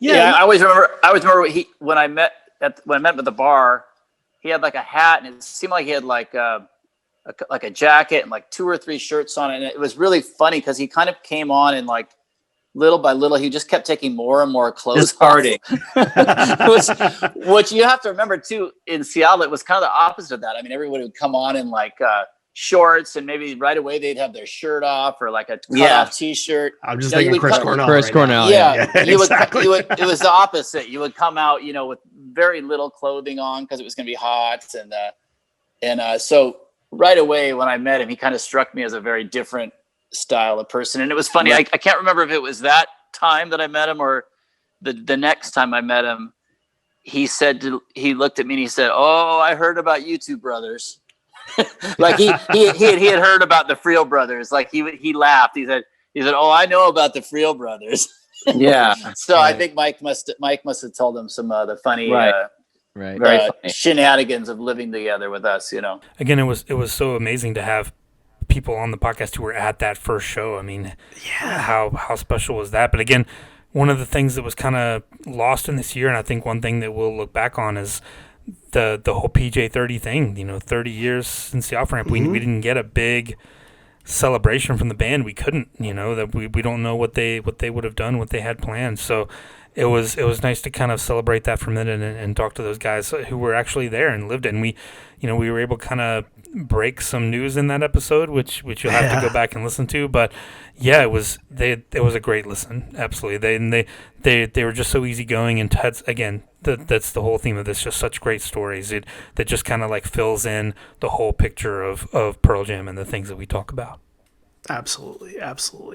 Yeah, I always remember when I met him at the bar, he had like a hat, and it seemed like he had like a jacket and like 2 or 3 shirts on it. And it was really funny because he kind of came on and like little by little, he just kept taking more and more clothes off. Which you have to remember too, in Seattle, it was kind of the opposite of that. I mean, everybody would come on in like shorts, and maybe right away they'd have their shirt off or like a cut-off T-shirt. I'm just thinking Chris Cornell. Chris Cornell. Yeah, exactly. It was the opposite. You would come out, you know, with very little clothing on because it was going to be hot, And so right away when I met him, he kind of struck me as a very different style of person. And it was funny. I can't remember if it was that time that I met him or the next time I met him. He looked at me and he said, "Oh, I heard about you two brothers." Like he had heard about the Friel brothers. Like he laughed. He said, "Oh, I know about the Friel brothers." Yeah. So I think Mike must have told him some of the funny, Very funny. shenanigans of living together with us. Again, it was so amazing to have people on the podcast who were at that first show. I mean, how special was that? But again, one of the things that was kind of lost in this year, and I think one thing that we'll look back on is the whole PJ30 thing. 30 years since the off ramp, we didn't get a big celebration from the band. We couldn't, that we don't know what they would have done, what they had planned. So it was nice to kind of celebrate that for a minute and talk to those guys who were actually there and lived it. And we were able to kind of break some news in that episode, which you'll have to go back and listen to. But yeah, it was a great listen. Absolutely. They were just so easygoing, and Ted's, again, that's the whole theme of this, just such great stories that just kind of like fills in the whole picture of Pearl Jam and the things that we talk about. Absolutely.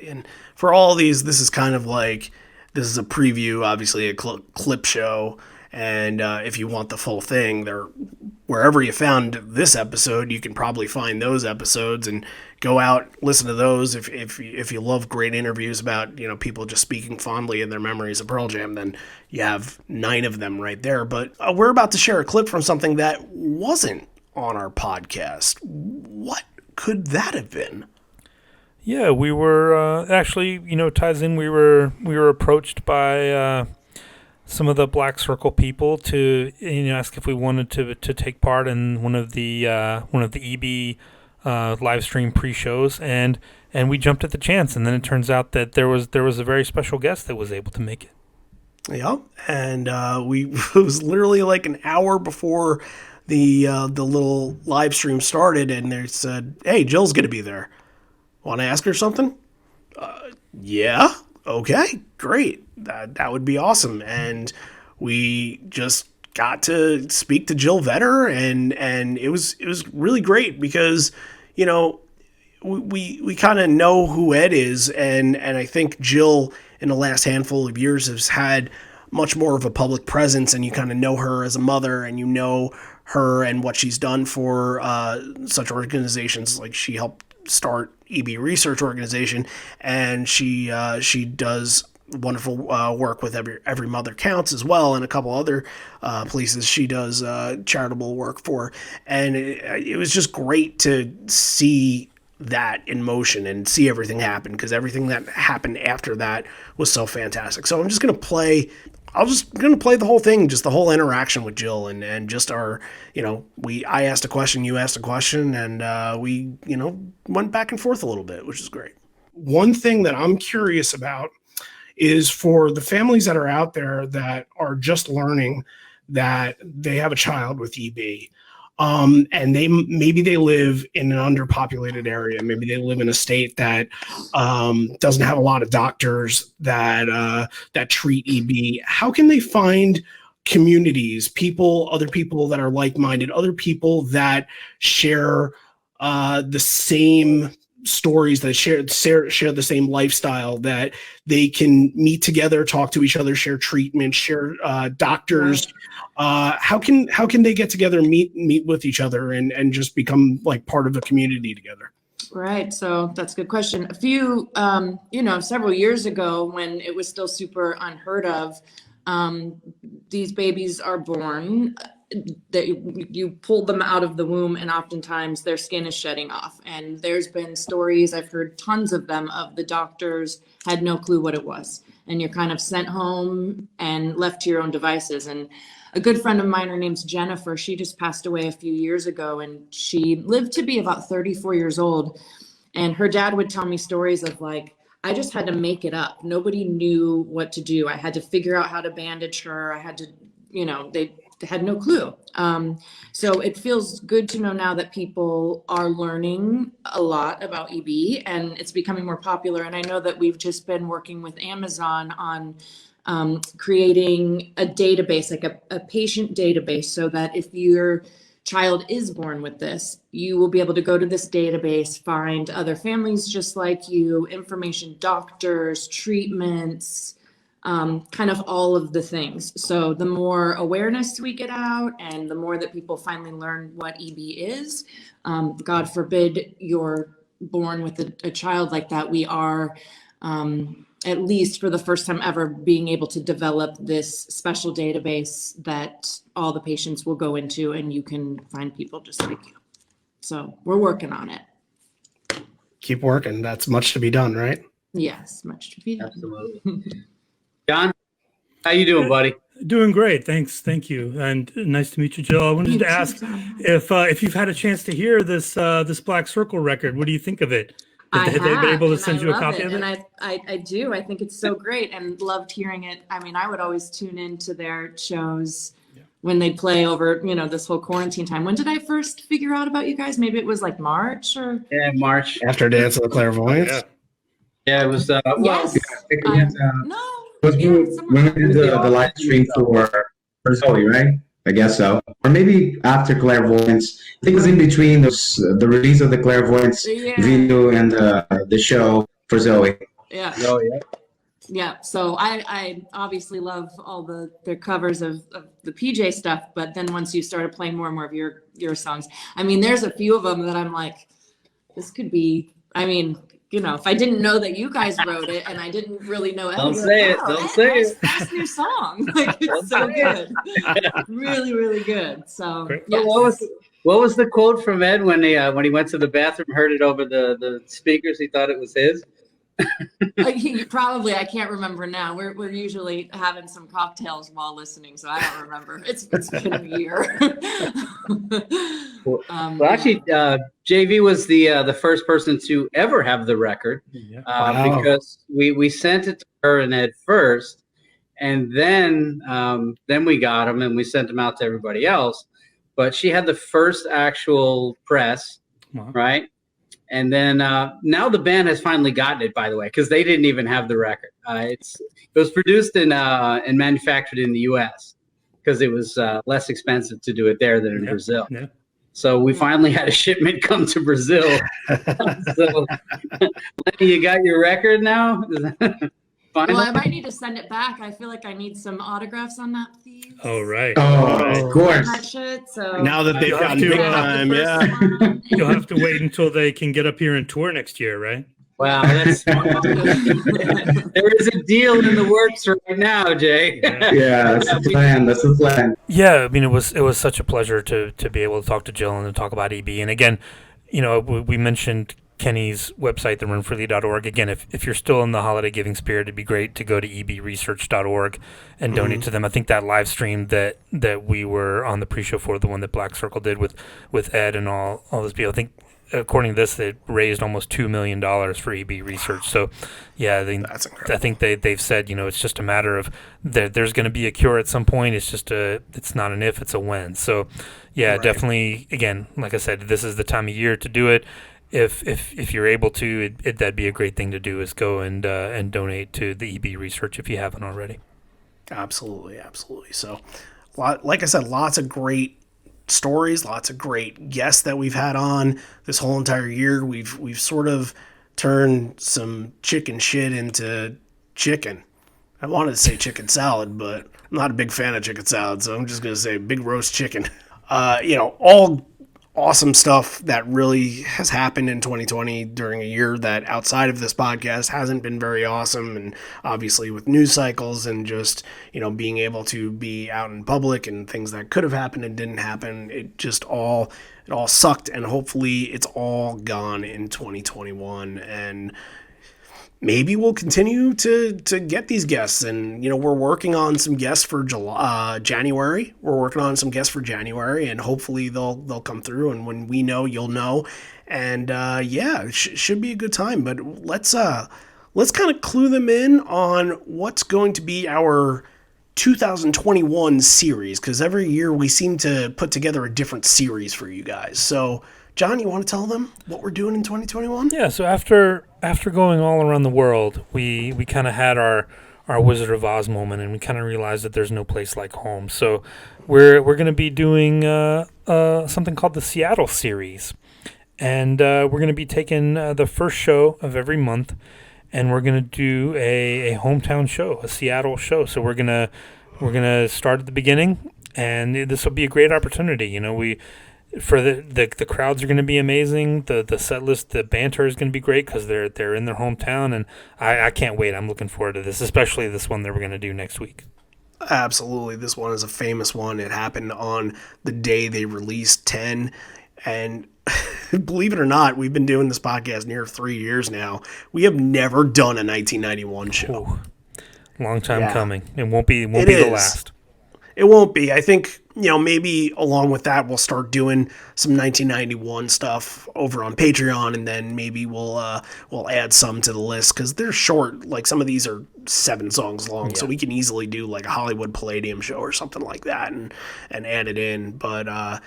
And for all these, this is kind of like, this is a preview, obviously a clip show. And if you want the full thing, wherever you found this episode, you can probably find those episodes and go out, listen to those. If you love great interviews about people just speaking fondly in their memories of Pearl Jam, then you have 9 of them right there. But we're about to share a clip from something that wasn't on our podcast. What could that have been? Yeah, we were actually, ties in. We were approached by some of the Black Circle people to ask if we wanted to take part in one of the EB live stream pre-shows, and we jumped at the chance. And then it turns out that there was a very special guest that was able to make it. Yeah, and it was literally like an hour before the little live stream started, and they said, "Hey, Jill's gonna be there. Want to ask her something?" Yeah. Okay, great. That would be awesome. And we just got to speak to Jill Vetter, and it was really great because, we kind of know who Ed is, and I think Jill in the last handful of years has had much more of a public presence, and you kind of know her as a mother, and you know her and what she's done for such organizations. Like, she helped start EB Research Organization, and she does wonderful work with Every Mother Counts as well, and a couple other places she does charitable work for. And it was just great to see that in motion and see everything happen, because everything that happened after that was so fantastic. So I'm just going to play the whole thing, just the whole interaction with Jill, and just our, I asked a question, you asked a question, and we, went back and forth a little bit, which is great. One thing that I'm curious about is for the families that are out there that are just learning that they have a child with EB. And maybe they live in an underpopulated area. People they live in a state that doesn't have a lot of doctors that treat EB. How can they find communities, other people that are like-minded, other people that share the same stories, that share the same lifestyle, that they can meet together, talk to each other, share treatment, share doctors? How can they get together, meet with each other, and just become like part of a community together? Right. So that's a good question. A few, several years ago, when it was still super unheard of, these babies are born, that you pull them out of the womb, and oftentimes their skin is shedding off. And there's been stories, I've heard tons of them, of the doctors had no clue what it was. And you're kind of sent home and left to your own devices. And a good friend of mine, her name's Jennifer, she just passed away a few years ago, and she lived to be about 34 years old. And her dad would tell me stories of like, I just had to make it up. Nobody knew what to do. I had to figure out how to bandage her. I had to, they had no clue. So it feels good to know now that people are learning a lot about EB, and it's becoming more popular. And I know that we've just been working with Amazon on creating a database, like a patient database, so that if you're child is born with this, you will be able to go to this database, find other families just like you, information, doctors, treatments, kind of all of the things. So the more awareness we get out and the more that people finally learn what EB is, God forbid you're born with a child like that, we are at least for the first time ever being able to develop this special database that all the patients will go into and you can find people just like you. So we're working on it. Keep working. That's much to be done, right? Yes, much to be done. Absolutely. John, how you doing, buddy? Doing great, thanks, thank you, and nice to meet you, Jill. I wanted to ask if you've had a chance to hear this this Black Circle record. What do you think of it? Have they been able to send you a copy of it? And I do. I think it's so great and loved hearing it. I mean, I would always tune into their shows when they play over, this whole quarantine time. When did I first figure out about you guys? Maybe it was like March or? Yeah, March. After Dance of the Clairvoyants? Yeah, it was. Yes. When we did the live stream for Zoe, right? I guess so. Or maybe after Clairvoyance. I think it was in between the release of the Clairvoyance video and the show for Zoe. Yeah. Oh, yeah. Yeah. So I obviously love all their covers of the PJ stuff, but then once you started playing more and more of your songs, I mean, there's a few of them that I'm like, this could be, I mean, if I didn't know that you guys wrote it and I didn't really know Don't say it. Don't say it. That's new song. Like, it's so good. Really, really good. So yes. What was the quote from Ed when he went to the bathroom, heard it over the speakers, he thought it was his? Probably, I can't remember now. We're usually having some cocktails while listening, so I don't remember. It's been a year. Well, actually, JV was the first person to ever have the record because we sent it to her and Ed first, and then we got them and we sent them out to everybody else. But she had the first actual press, right? And then now the band has finally gotten it, by the way, because they didn't even have the record. It was produced and manufactured in the U.S. because it was less expensive to do it there than in Brazil. Yeah. So we finally had a shipment come to Brazil. So, Lenny, you got your record now? Well, I might need to send it back. I feel like I need some autographs on that, please. Oh, right. Oh, of course. That shit, so now that they've gotten big time, You'll have to wait until they can get up here and tour next year, right? Wow, there is a deal in the works right now, Jay. Yeah, that's the plan. That's the plan. Yeah, I mean, it was such a pleasure to be able to talk to Jill and to talk about EB. And again, we mentioned Kenny's website, theroomfreely.org. Again, if you're still in the holiday giving spirit, it'd be great to go to ebresearch.org and donate to them. I think that live stream that we were on the pre-show for, the one that Black Circle did with Ed and all those people, I think according to this, it raised almost $2 million for EB Research. So, yeah, that's incredible. I think they've said, it's just a matter of there's going to be a cure at some point. It's not an if, it's a when. So, yeah, definitely. Again, like I said, this is the time of year to do it. If you're able to, that'd be a great thing to do, is go and donate to the EB Research if you haven't already. Absolutely. So, like I said, lots of great stories, lots of great guests that we've had on this whole entire year. We've sort of turned some chicken shit into chicken. I wanted to say chicken salad, but I'm not a big fan of chicken salad, so I'm just going to say big roast chicken. All awesome stuff that really has happened in 2020 during a year that outside of this podcast hasn't been very awesome. And obviously with news cycles and just, being able to be out in public and things that could have happened and didn't happen, it all sucked. And hopefully it's all gone in 2021. And maybe we'll continue to get these guests. And, we're working on some guests for January. We're working on some guests for January, and hopefully they'll come through. And when we know, you'll know. And, it should be a good time. But let's kind of clue them in on what's going to be our 2021 series, because every year we seem to put together a different series for you guys. So, John, you want to tell them what we're doing in 2021? Yeah, so after going all around the world, we kind of had our our Wizard of Oz moment, and we kind of realized that there's no place like home. So we're going to be doing something called the Seattle series, and we're going to be taking the first show of every month, and we're going to do a hometown show, a Seattle show. So we're gonna start at the beginning, and this will be a great opportunity. You know, the crowds are going to be amazing. The set list, the banter is going to be great because they're in their hometown, and I can't wait. I'm looking forward to this, especially this one that we're going to do next week. Absolutely. This one is a famous one. It happened on the day they released 10. And believe it or not, we've been doing this podcast near 3 years now. We have never done a 1991 show. Long time coming. It won't be the last. It won't be. I think, maybe along with that, we'll start doing some 1991 stuff over on Patreon, and then maybe we'll add some to the list because they're short. Like some of these are 7 songs long, so we can easily do like a Hollywood Palladium show or something like that and add it in. But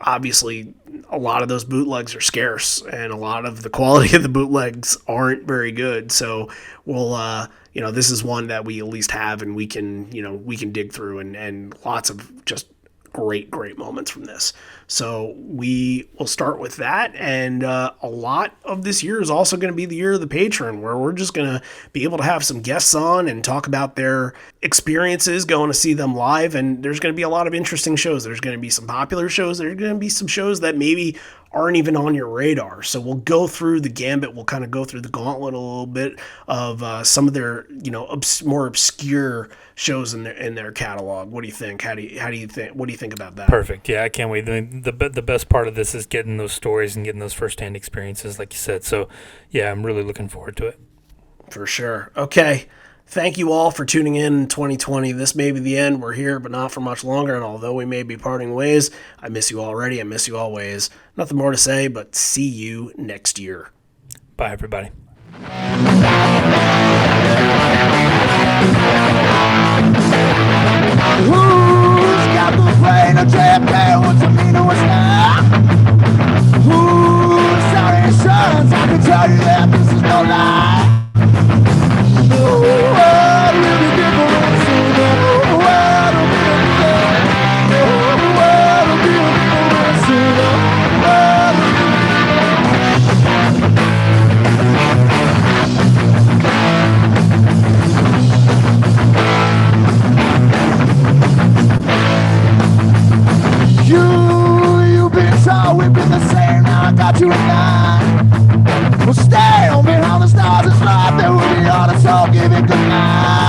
obviously a lot of those bootlegs are scarce, and a lot of the quality of the bootlegs aren't very good. So we'll this is one that we at least have, and we can dig through and lots of just great moments from this. So we will start with that, and a lot of this year is also going to be the year of the patron, where we're just going to be able to have some guests on and talk about their experiences going to see them live. And there's going to be a lot of interesting shows. There's going to be some popular shows. There's going to be some shows that maybe aren't even on your radar. So we'll go through the gambit. We'll kind of go through the gauntlet a little bit of some of their more obscure shows in their catalog. What do you think? How do you think? What do you think about that? Perfect. Yeah, I can't wait. The best part of this is getting those stories and getting those firsthand experiences, like you said. So yeah, I'm really looking forward to it. For sure. Okay. Thank you all for tuning in 2020. This may be the end. We're here, but not for much longer. And although we may be parting ways, I miss you already. I miss you always. Nothing more to say, but see you next year. Bye, everybody. Who's got the brain of JFK? What's the meaning? What's not? Who's out insurance? I can tell you that this is no lie. The world will be different soon. The world will be different. The world will be different soon. The world will be You've been told we've been the same. Now I got you in line. Well, stay on behind the stars. It's life that will be on us all. Give it good night.